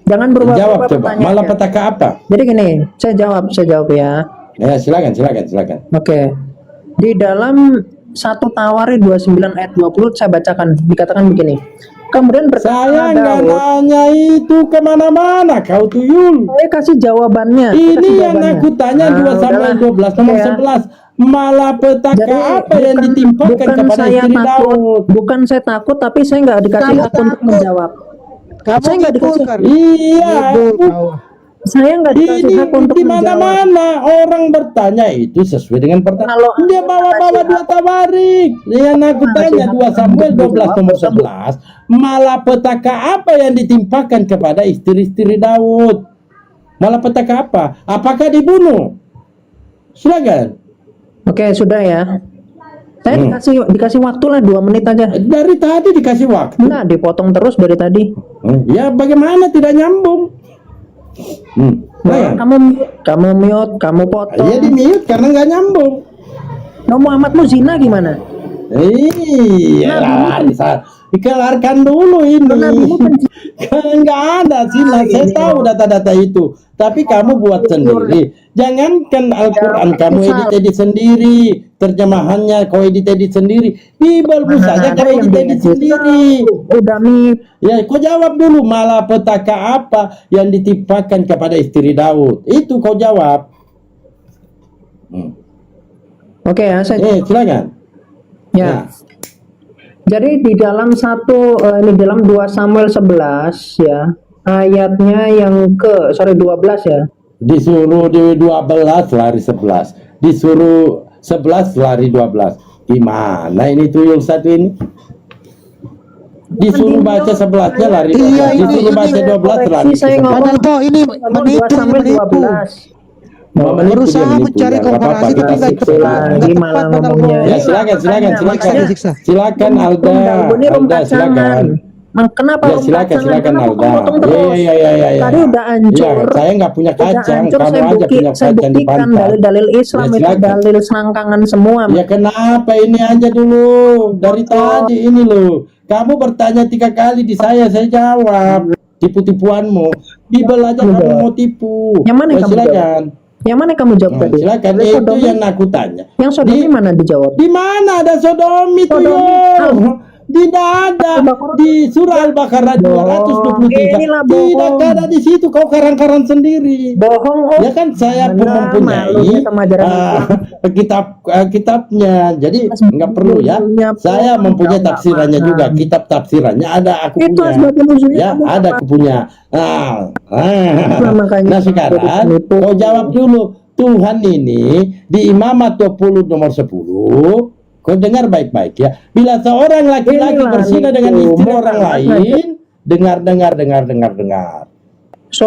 Jangan berubah-ubah coba. Malapetaka apa? Jadi gini, saya jawab ya. Ya, silakan. Oke. Di dalam 1 Tawari 29 ayat 20 saya bacakan, dikatakan begini. kemudian Saya berkata nggak Daud. nanya itu kemana-mana, kau tuyul. Saya kasih jawabannya. Ini kasih yang jawabannya. aku tanya Nah, 2 Samuel udahlah. 12 nomor Oke ya. 11. Malapetaka Jadi apa yang ditimpakan bukan kepada saya istri takut, Daud? bukan saya takut, tapi saya nggak dikasih Kamu hak untuk takut. menjawab. Kamu Saya nggak ngibul dikasih- kan? Iya, Ngibul kau. Saya nggak dikasih ini hak untuk di menjawab. mana-mana orang bertanya itu sesuai dengan pertanyaan. Kalau Dia bawa-bawa kasih 2 tawarik. Yang aku kasih tanya hak 2 Samuel untuk 12 nomor menjawab, 11. Malapetaka apa yang ditimpakan kepada istri-istri Daud? Malapetaka apa? Apakah dibunuh? Silakan. Oke, sudah ya. Saya dikasih waktu lah 2 menit aja. Dari tadi dikasih waktu. Nah, dipotong terus dari tadi. Ya bagaimana tidak nyambung? Nah, kamu mute, kamu potong. Ya di mute karena nggak nyambung. Nah, Muhammadmu zina gimana? Iya, Larissa. Dikelarkan dulu ini. Nggak ada sih, saya tahu data-data itu. Tapi kamu buat sendiri. Jangankan Al-Quran kamu edit-edit sendiri, terjemahannya kau edit-edit sendiri. Bibelmu saja kau edit-edit sendiri. Udah nih. Ya, kau jawab dulu. Malapetaka apa yang ditimpakan kepada istri Daud? Itu kau jawab. Oke ya, saya Silakan. ya. Jadi di dalam ini dalam 2 Samuel 11 ya, ayatnya yang 12 ya. Disuruh di 12 lari 11. Disuruh 11 lari 12. Gimana ini tuyul satu ini? Disuruh baca 11-nya lari 12. Iya, ini Disuruh baca 12 lari. Saya ngomong Aldo ini 2 menipu, Samuel menipu. 12. Berusaha mencari komparasi tapi nggak tepat. Lagi malah ngomongnya. Ya silakan. Disiksa. Silakan Alda. Alda silakan. Kenapa Ya silakan Kenapa Alda. potong terus? Iya. Tadi udah hancur. Ya, saya nggak punya Udah kacang, hancur, kamu aja punya saya kacang di buktikan pantat. dalil-dalil Islam Ya, itu silakan. dalil selangkangan semua. Ya kenapa ini aja dulu dari tadi ini loh. Kamu bertanya 3 kali di saya jawab. Tipu-tipuanmu. Bibel aja kamu mau tipu. Yang mana Ya, kamu silakan. Yang mana kamu jawab tadi? Silakan. Dari Itu Sodomi? yang aku tanya. Yang Sodomi mana dijawab? Di mana ada Sodomi tuh yo? Tidak ada di surah Al-Baqarah 223. inilah Tidak bohong. ada di situ. Kau karang-karang sendiri. Bohong. Ya kan saya Benar, mempunyai malu dia sama ajaran kitabnya, jadi nggak perlu ya. Saya mempunyai tafsirannya juga, kitab tafsirannya ada aku Itu punya. asbabun nuzulnya Ya kamu ada aku punya. makanya Nah sekarang itu. kau jawab dulu. Tuhan ini di Imamat 20 nomor 10. Kau dengar baik-baik ya. Bila seorang laki-laki Inilah berzina dengan itu. istri orang Muhammad lain, dengar.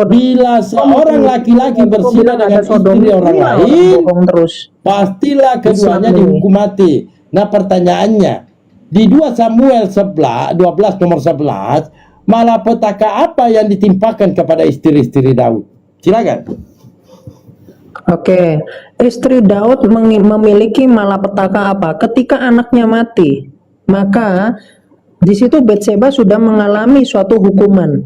Bila seorang laki-laki berzina dengan istri orang lain, bohong terus. pastilah keduanya Islam ini. dihukum mati. Nah pertanyaannya, di 2 Samuel 12 nomor 11, malapetaka apa yang ditimpakan kepada istri-istri Daud? Silakan. Oke, istri Daud memiliki malapetaka apa? Ketika anaknya mati, maka di situ Batseba sudah mengalami suatu hukuman.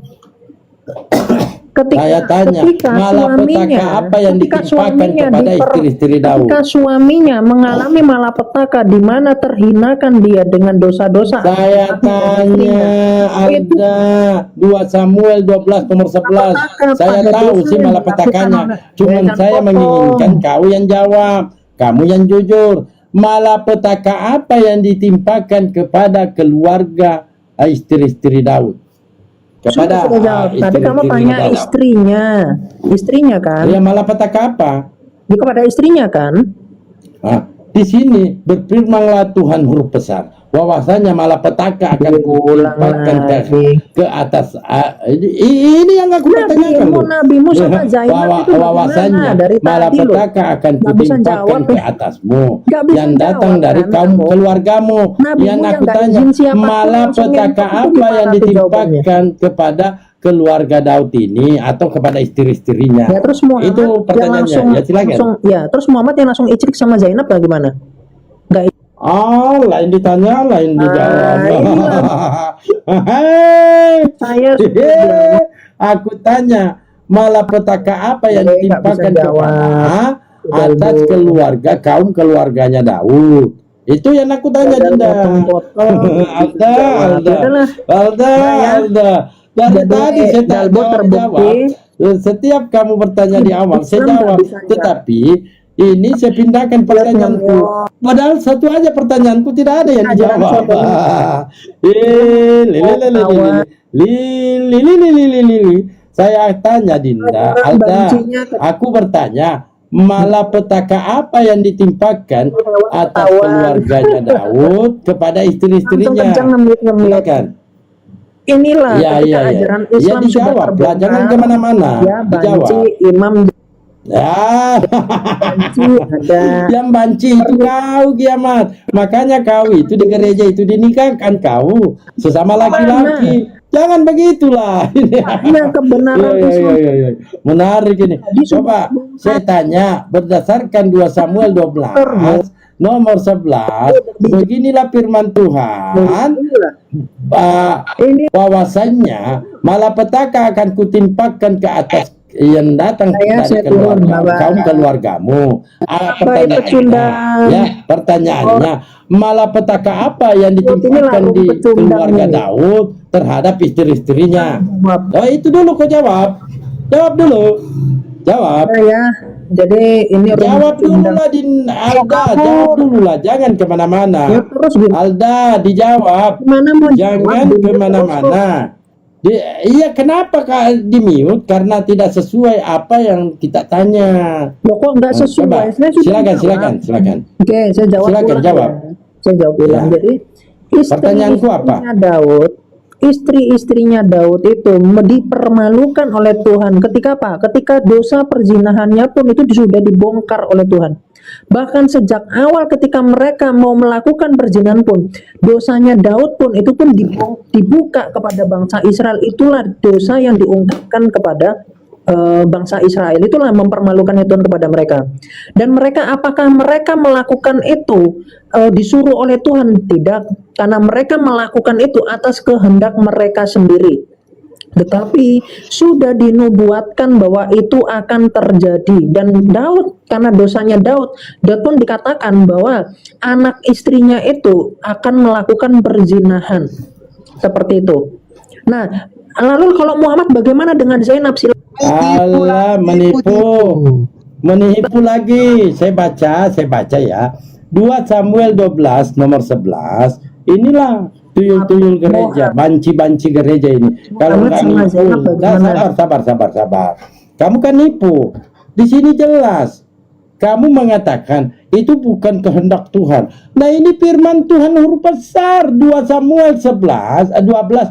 Saya tanya, malapetaka apa yang ditimpakan kepada istri-istri Daud? Ketika suaminya mengalami malapetaka di mana terhinakan dia dengan dosa-dosa. Saya tanya, ada 2 Samuel 12 nomor 11. Saya tahu sih malapetakanya. Cuman saya menginginkan kau yang jawab. Kamu yang jujur. Malapetaka apa yang ditimpakan kepada keluarga istri-istri Daud? Kepada Sudah jawab. Tadi kamu tanya Daud. istrinya kan? Ya malapetaka apa? Dia kepada istrinya kan? Nah, di sini berfirmanlah Tuhan huruf besar bahwasanya malapetaka akan ditimpakan ke atas. Ini yang aku pertanyakan loh. Nabimu sama Zainab itu Bahwasanya dari tadi loh. malapetaka akan Nggak bisa ditimpakan jawab, ke ya. atasmu Nggak bisa yang datang jawab, dari kan, kaum kamu? keluargamu. Nabimu Yang yang aku nggak tanya, izin siapapun langsung malapetaka ngintip, itu apa gimana yang tuh ditimpakan kepada keluarga Daud ini atau kepada istri-istrinya? Ya terus Muhammad Itu yang pertanyaannya. langsung, Ya silakan. terus Muhammad yang langsung icrik sama Zainab bagaimana? Nggak Lain ditanya, lain dijawab. saya sudah Aku tanya, malapetaka apa yang Nggak bisa ditimpakan jawab. kepada atas Bu. keluarga kaum keluarganya Daud? Itu yang aku tanya Dinda. Alda. Dari Jadi, tadi saya tak Dalbo terbukti. jawab. Setiap kamu bertanya di awal, saya Islam jawab. nggak bisa jawab. Tetapi ini saya pindahkan pertanyaanku. Padahal satu aja pertanyaanku tidak ada yang Ajaran dijawab. Saya tanya Dinda, Ajaran Alda, bencinya ke- aku bertanya, malapetaka apa yang ditimpakan atas ketahuan. keluarganya Daud kepada Langsung istri-istrinya? kencang ngemil-ngemil. Silakan. Inilah Ya, ketika ya, ya. ajaran Ya, Islam sudah dijawab lah, terbongkar. jangan kemana-mana. Ya, banci, Dijawab. imam Ya, banci ada. yang banci itu kau kiamat. Makanya kau itu di gereja itu dinikahkan kau sesama laki-laki. Jangan begitulah. Nah, kebenaran Islam. Ya. Menarik ini. Jadi Coba saya tanya berdasarkan 2 Samuel 12 nomor 11, beginilah firman Tuhan, bahwasannya malapetaka akan kutimpakan ke atas yang datang dari kaum keluargamu. Pertanyaannya, malapetaka apa yang ditimpakan di keluarga Daud terhadap istri-istrinya? Oh, itu dulu kau jawab. Jawab dulu. Jawab. Ya, jadi ini Jawab dulu lah Alda, jawab dulu lah, jangan kemana-mana. Ya, terus gini. Alda, dijawab. Mana mau Jangan jawab? kemana-mana. Iya, kenapa Kak di mute? Karena tidak sesuai apa yang kita tanya. Loh, kok nggak sesuai? Coba, Saya sudah silakan. Oke, saya jawab. Silakan, ulang jawab. ya. Saya jawab ulang. Ya. Jadi Pertanyaanku apa? Istri-istrinya Daud itu dipermalukan oleh Tuhan ketika apa? Ketika dosa perzinahannya pun itu sudah dibongkar oleh Tuhan. Bahkan sejak awal ketika mereka mau melakukan perzinahan pun, dosanya Daud pun itu pun dibuka kepada bangsa Israel. Itulah dosa yang diungkapkan kepada bangsa Israel. Itulah mempermalukan Tuhan kepada mereka. Dan mereka, apakah mereka melakukan itu disuruh oleh Tuhan? Tidak, karena mereka melakukan itu atas kehendak mereka sendiri. Tetapi sudah dinubuatkan bahwa itu akan terjadi. Dan Daud, karena dosanya Daud pun dikatakan bahwa anak istrinya itu akan melakukan perzinahan. Seperti itu. Nah, lalu kalau Muhammad bagaimana dengan Zainab? Allah, menipu lagi. Saya baca ya. 2 Samuel 12 nomor 11. Inilah tuyul-tuyul gereja, banci-banci gereja ini. Kalau nggak nipu, sabar. Kamu kan nipu. Di sini jelas. Kamu mengatakan itu bukan kehendak Tuhan. Nah, ini firman Tuhan huruf besar. 2 Samuel 12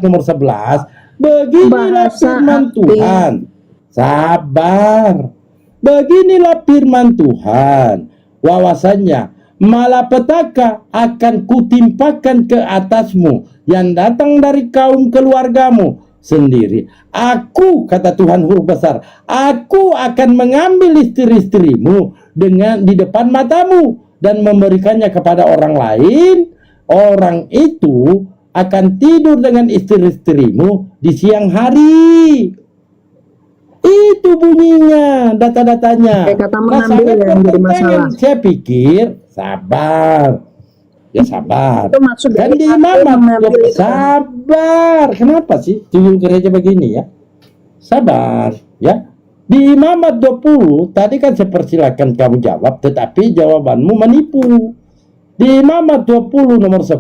nomor 11. Beginilah firman Tuhan. Sabar. Beginilah firman Tuhan. Wawasannya, malapetaka akan kutimpakan ke atasmu yang datang dari kaum keluargamu sendiri. Aku, kata Tuhan huruf besar, aku akan mengambil istri-istrimu di depan matamu dan memberikannya kepada orang lain. Orang itu akan tidur dengan istri-istrimu di siang hari. Itu bunyinya, data-datanya. Kata mengambil yang jadi masalah. Saya pikir sabar. Ya sabar. Itu maksud Kan dari di Imamat. mengambil Sabar. Kenapa sih tuyul gereja begini ya? Sabar, ya. Di Imamat 20 tadi kan saya persilakan kamu jawab, tetapi jawabanmu menipu. Di Imamat 20 nomor 10,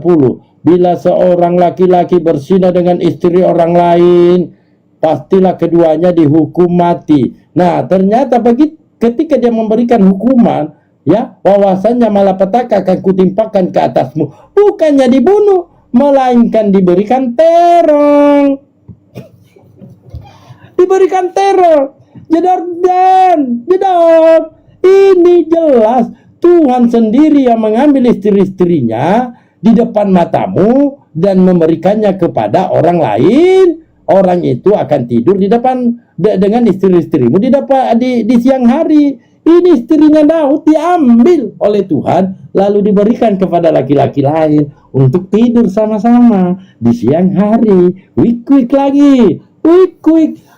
bila seorang laki-laki berzina dengan istri orang lain, pastilah keduanya dihukum mati. Nah, ternyata ketika dia memberikan hukuman, ya, wawasannya malapetaka akan kutimpakan ke atasmu. Bukannya dibunuh, melainkan diberikan teror. Diberikan teror. Jedor. Ini jelas Tuhan sendiri yang mengambil istri-istrinya di depan matamu dan memberikannya kepada orang lain. Orang itu akan tidur di depan dengan istri-istrimu di siang hari. Ini istrinya Daud diambil oleh Tuhan lalu diberikan kepada laki-laki lain untuk tidur sama-sama di siang hari. Wik lagi.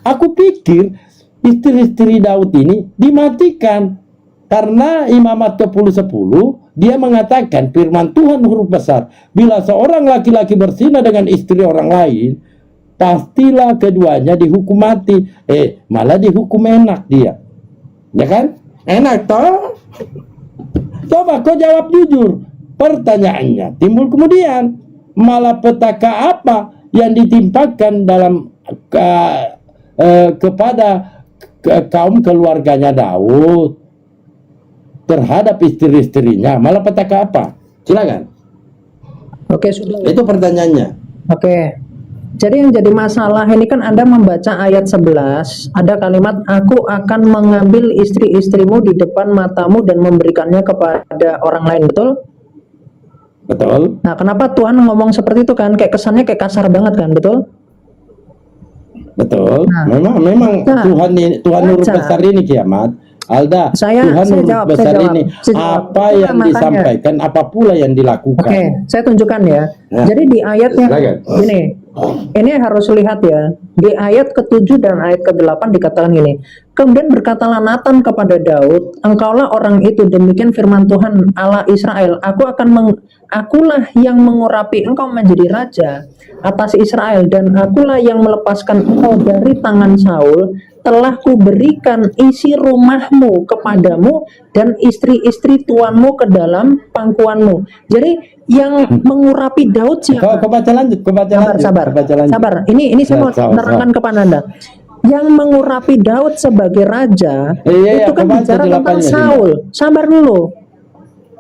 Aku pikir istri-istri Daud ini dimatikan. Karena Imamat ke-10 dia mengatakan firman Tuhan huruf besar, bila seorang laki-laki berzina dengan istri orang lain, pastilah keduanya dihukum mati. Malah dihukum enak dia. Ya kan? Enak toh? Coba kau jawab jujur. Pertanyaannya timbul kemudian, malapetaka apa yang ditimpakan dalam kepada kaum keluarganya Daud terhadap istri-istrinya? Malapetaka apa? Silakan. Oke, sudah. Itu pertanyaannya. Oke. Jadi yang jadi masalah ini kan Anda membaca ayat 11, ada kalimat aku akan mengambil istri-istrimu di depan matamu dan memberikannya kepada orang lain, betul? Betul. Nah, kenapa Tuhan ngomong seperti itu kan? Kayak kesannya kayak kasar banget kan, betul? Betul. Nah, memang nah, Tuhan huruf baca. besar ini kiamat. Alda, Saya Tuhan huruf jawab, besar saya ini jawab. apa Itu yang makanya. disampaikan, apa pula yang dilakukan. Oke, saya tunjukkan ya. Nah, Jadi di ayatnya silakan. gini, ini harus lihat ya. Di ayat ke-7 dan ayat ke-8 dikatakan gini. Kemudian berkatalah Nathan kepada Daud, engkaulah orang itu, demikian firman Tuhan Allah Israel, akulah yang mengurapi engkau menjadi raja atas Israel, dan akulah yang melepaskan engkau dari tangan Saul. Telah kuberikan isi rumahmu kepadamu dan istri-istri tuanmu ke dalam pangkuanmu. Jadi yang mengurapi Daud siapa? Kau baca lanjut, Sabar. Baca lanjut. Sabar. Ini saya mau Sabar. menerangkan kepada Anda. Yang mengurapi Daud sebagai raja Iya, itu kan kau baca bicara tentang delapannya, Saul. Sabar dulu.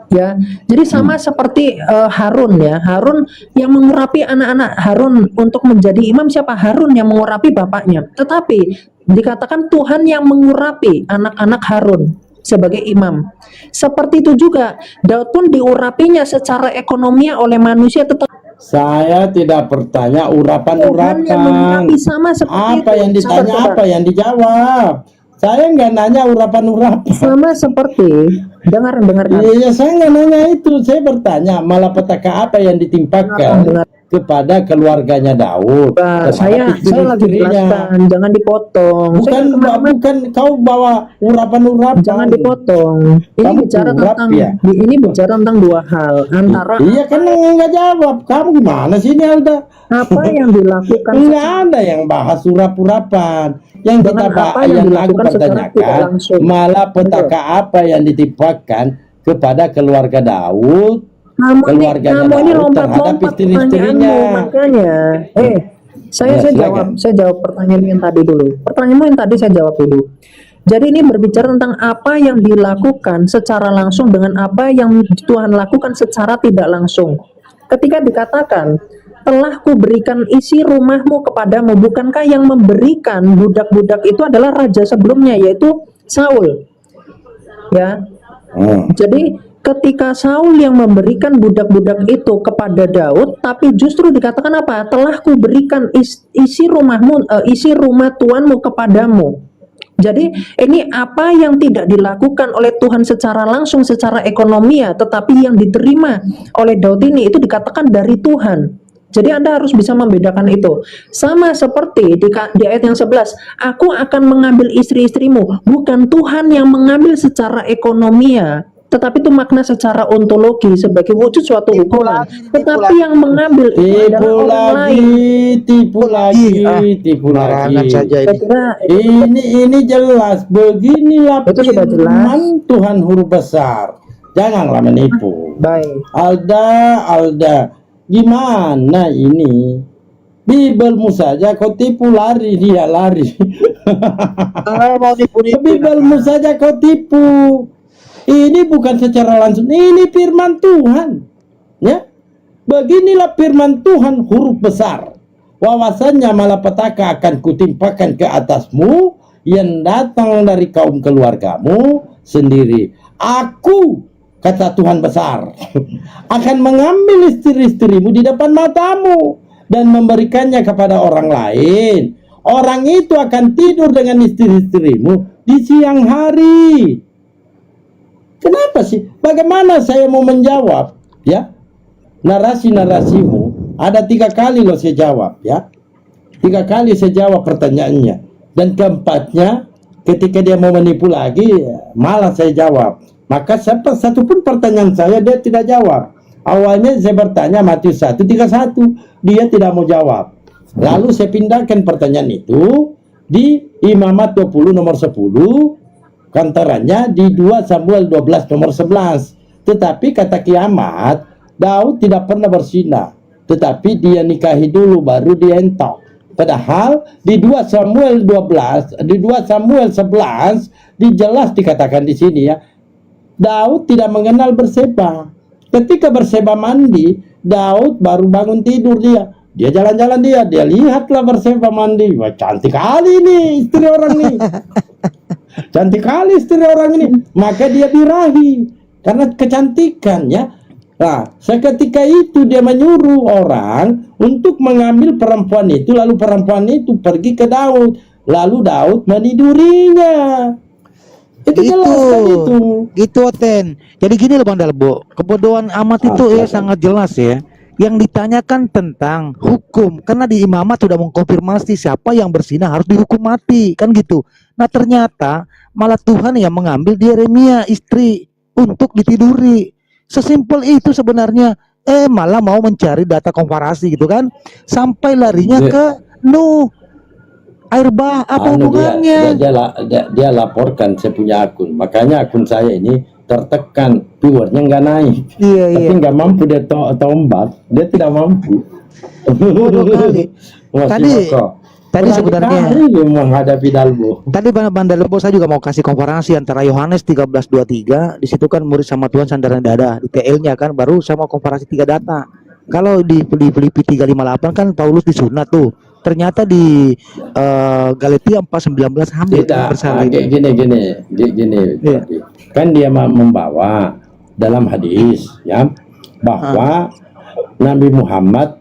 Ya, jadi sama seperti Harun ya. Harun yang mengurapi anak-anak Harun untuk menjadi imam siapa? Harun yang mengurapi bapaknya. Tetapi dikatakan Tuhan yang mengurapi anak-anak Harun sebagai imam. Seperti itu juga Daud pun diurapinya secara ekonomi oleh manusia, tetapi Saya tidak bertanya Tuhan yang urapan-urapan. mengurapi sama seperti Apa itu. yang ditanya, Sabar. apa yang dijawab. Saya nggak nanya urapan-urapan. Sama seperti dengar. Iya, saya nggak nanya itu. Saya bertanya malapetaka apa yang ditimpakan Dengar. kepada keluarganya Daud. Nah, saya lagi istri-istrinya. jelaskan, jangan dipotong. Bukan, Saya kemana-mana, bukan kau bawa urapan-urapan. jangan dipotong. Ini Kamu bicara kurap, tentang ya? ini bicara tentang dua hal, antara Iya kan nggak jawab. Kamu gimana sih ini Alda? apa yang dilakukan Nggak ada yang bahas urap-urapan. Yang Dengan kita apa yang yang aku dilakukan secara tidak pertanyakan langsung. malapetaka apa yang ditimpakan kepada keluarga Daud, keluarganya kamu ini Daud terhadap lompat-lompat istri-istrinya. pertanyaanmu, makanya. Saya Ya, silakan. jawab. Saya jawab pertanyaan yang tadi dulu. Pertanyaanmu yang tadi saya jawab dulu. Jadi ini berbicara tentang apa yang dilakukan secara langsung dengan apa yang Tuhan lakukan secara tidak langsung. Ketika dikatakan telah kuberikan isi rumahmu kepadamu, bukankah yang memberikan budak-budak itu adalah raja sebelumnya, yaitu Saul? Ya. Jadi ketika Saul yang memberikan budak-budak itu kepada Daud, tapi justru dikatakan apa? Telah kuberikan isi rumahmu, isi rumah tuanmu kepadamu. Jadi ini apa yang tidak dilakukan oleh Tuhan secara langsung, secara ekonomi, tetapi yang diterima oleh Daud ini itu dikatakan dari Tuhan. Jadi Anda harus bisa membedakan itu. Sama seperti di ayat yang 11, aku akan mengambil istri-istrimu. Bukan Tuhan yang mengambil secara ekonomi, tetapi itu makna secara ontologi sebagai wujud suatu hukuman. Tetapi yang mengambil itu adalah orang lain. Tipu Larangan lagi. saja Saya ini. kira Ini jelas. Beginilah Itu sudah jelas. firman Tuhan huruf besar. Janganlah menipu. baik. Alda, gimana ini? Bibelmu saja kau tipu, lari dia lari. Mau nipu-nipu. Bibelmu saja kau tipu. Ini bukan secara langsung, ini firman Tuhan. Ya, beginilah firman Tuhan huruf besar. Wawasannya malapetaka akan kutimpakan ke atasmu yang datang dari kaum keluargamu sendiri. Aku, kata Tuhan besar, akan mengambil istri-istrimu di depan matamu dan memberikannya kepada orang lain. Orang itu akan tidur dengan istri-istrimu di siang hari. Kenapa sih? Bagaimana saya mau menjawab? Ya, narasi-narasimu ada 3 kali loh saya jawab, ya. 3 kali saya jawab pertanyaannya, dan keempatnya ketika dia mau menipu lagi, malah saya jawab. Maka satu pun pertanyaan saya dia tidak jawab. Awalnya saya bertanya Matius 1:31, dia tidak mau jawab. Lalu saya pindahkan pertanyaan itu di Imamat 20 nomor 10, kantarannya di 2 Samuel 12 nomor 11. Tetapi kata Kiamat, Daud tidak pernah berzina, tetapi dia nikahi dulu baru dia entok. Padahal di 2 Samuel 12, di 2 Samuel 11 dijelas dikatakan di sini ya, Daud tidak mengenal Berseba. Ketika Berseba mandi, Daud baru bangun tidur dia. Dia jalan-jalan dia lihatlah Berseba mandi. Wah, cantik kali nih istri orang nih. Cantik kali istri orang ini. Maka dia birahi karena kecantikan ya. Nah, seketika itu dia menyuruh orang untuk mengambil perempuan itu, lalu perempuan itu pergi ke Daud, lalu Daud menidurinya. Itu jelas kan itu. Gitu, Ten. Jadi gini loh Bang Dalbo, kebodohan amat itu ya sangat jelas ya. Yang ditanyakan tentang hukum, karena di Imamat sudah mengkonfirmasi siapa yang berzina harus dihukum mati, kan gitu. Nah ternyata malah Tuhan yang mengambil Yeremia istri untuk ditiduri. Sesimpel itu sebenarnya. Malah mau mencari data komparasi gitu kan, sampai larinya ke Nuh. Air bah apa hubungannya? Dia laporkan saya punya akun, makanya akun saya ini tertekan, viewernya nggak naik. Tapi nggak mampu dia tombak, dia tidak mampu. Kali. Tadi sebenarnya menghadapi Dalbo. Tadi Bang Dalbo saya juga mau kasih komparasi antara Yohanes 13:23, di situ kan murid sama Tuhan sandaran dada, di TL-nya kan baru sama komparasi 3 data. Kalau di Filipi 3:58 kan Paulus disunat tuh. Ternyata di Galatia 4:19 hampir bersalah. Gini. Yeah. Kan dia membawa dalam hadis ya bahwa Nabi Muhammad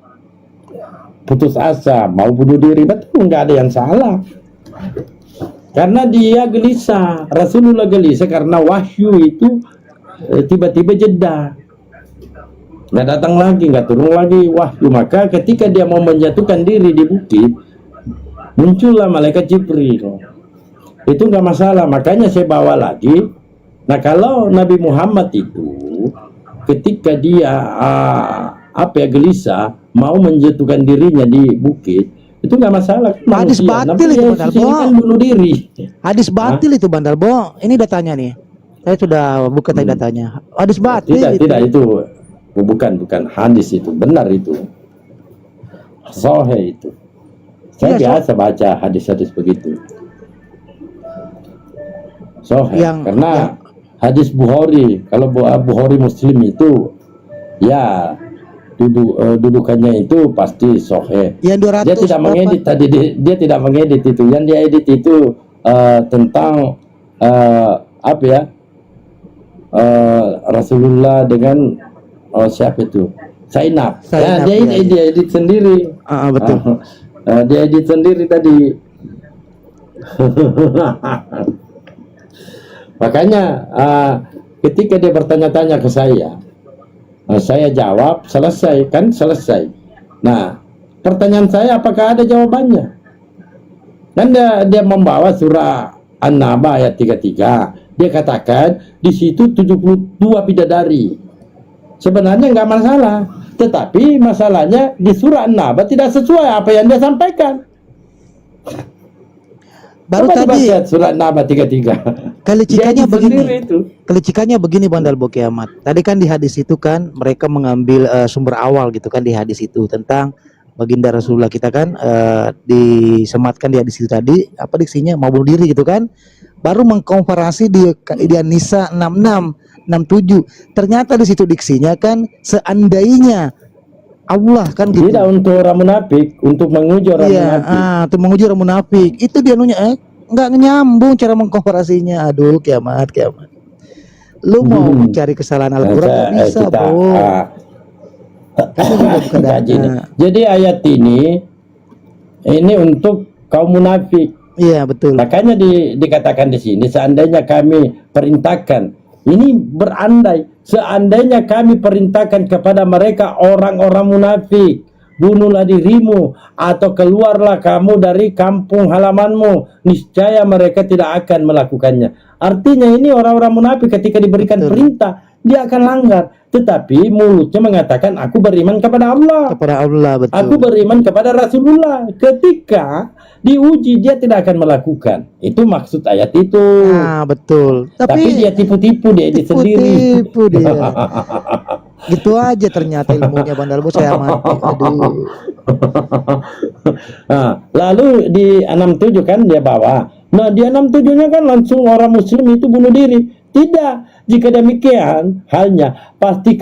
putus asa mau bunuh diri, betul, nggak ada yang salah. Karena dia gelisah, Rasulullah gelisah karena wahyu itu tiba-tiba jeda. Nggak datang lagi, nggak turun lagi wahyu. Maka ketika dia mau menjatuhkan diri di bukit, muncullah malaikat Jibril. Itu nggak masalah, makanya saya bawa lagi. Nah kalau Nabi Muhammad itu ketika dia gelisah mau menjatuhkan dirinya di bukit, itu nggak masalah. Hadis batil itu Bang Dalbo. Kan bunuh diri. Hadis batil itu Bang Dalbo. Ini datanya nih. Saya sudah buka tadi datanya. Hadis batil. Tidak itu. Bukan hadis itu, benar itu. Sahih itu. Saya biasa baca hadis-hadis begitu. Sahih. Karena hadis Bukhari, kalau Bukhari Muslim itu ya dudukannya itu pasti sahih. Yang 200 dia tidak mengedit tadi, dia tidak mengedit itu. Yang dia edit itu tentang Rasulullah dengan siapa itu? Zainab. Ya, dia edit sendiri. Betul. Dia edit sendiri tadi. Makanya ketika dia bertanya-tanya ke saya jawab, selesai. Nah, pertanyaan saya apakah ada jawabannya? Dan dia membawa surah An-Naba ayat 33. Dia katakan di situ 72 bidadari. Sebenarnya nggak masalah, tetapi masalahnya di surah An-Naba tidak sesuai apa yang dia sampaikan. Baru tadi surah An-Naba 33. Kelicikannya begini Bang Dalbo Kiamat. Tadi kan di hadis itu kan mereka mengambil sumber awal gitu kan di hadis itu tentang baginda Rasulullah kita kan disematkan di hadis itu tadi apa diksinya mau bunuh diri gitu kan. Baru mengkomparasi di An-Nisa 66-67. Ternyata di situ diksinya kan seandainya Allah kan gitu. Tidak untuk orang munafik, untuk menguji orang munafik. Untuk menguji orang munafik. Itu dia nggak nyambung cara mengkomparasinya. Aduh, kiamat. Lu mau mencari kesalahan Al-Qur'an nggak bisa, Bro. Jadi ayat ini untuk kaum munafik. Iya, betul. Makanya dikatakan di sini seandainya kami perintahkan, ini berandai, seandainya kami perintahkan kepada mereka orang-orang munafik bunuhlah dirimu, atau keluarlah kamu dari kampung halamanmu, niscaya mereka tidak akan melakukannya. Artinya ini orang-orang munafik ketika diberikan Betul. perintah, dia akan langgar. Tetapi mulutnya mengatakan, aku beriman kepada Allah, Kepada Allah, betul. aku beriman kepada Rasulullah. Ketika diuji, dia tidak akan melakukan. Itu maksud ayat itu. Nah, betul. Tapi dia tipu-tipu dia sendiri. tipu dia. Gitu aja ternyata ilmunya Bang Dalbo, saya amati. Aduh. Nah, lalu di 67 kan dia bawa. Nah, di 67-nya kan langsung orang muslim itu bunuh diri. Tidak. Jika demikian halnya, pasti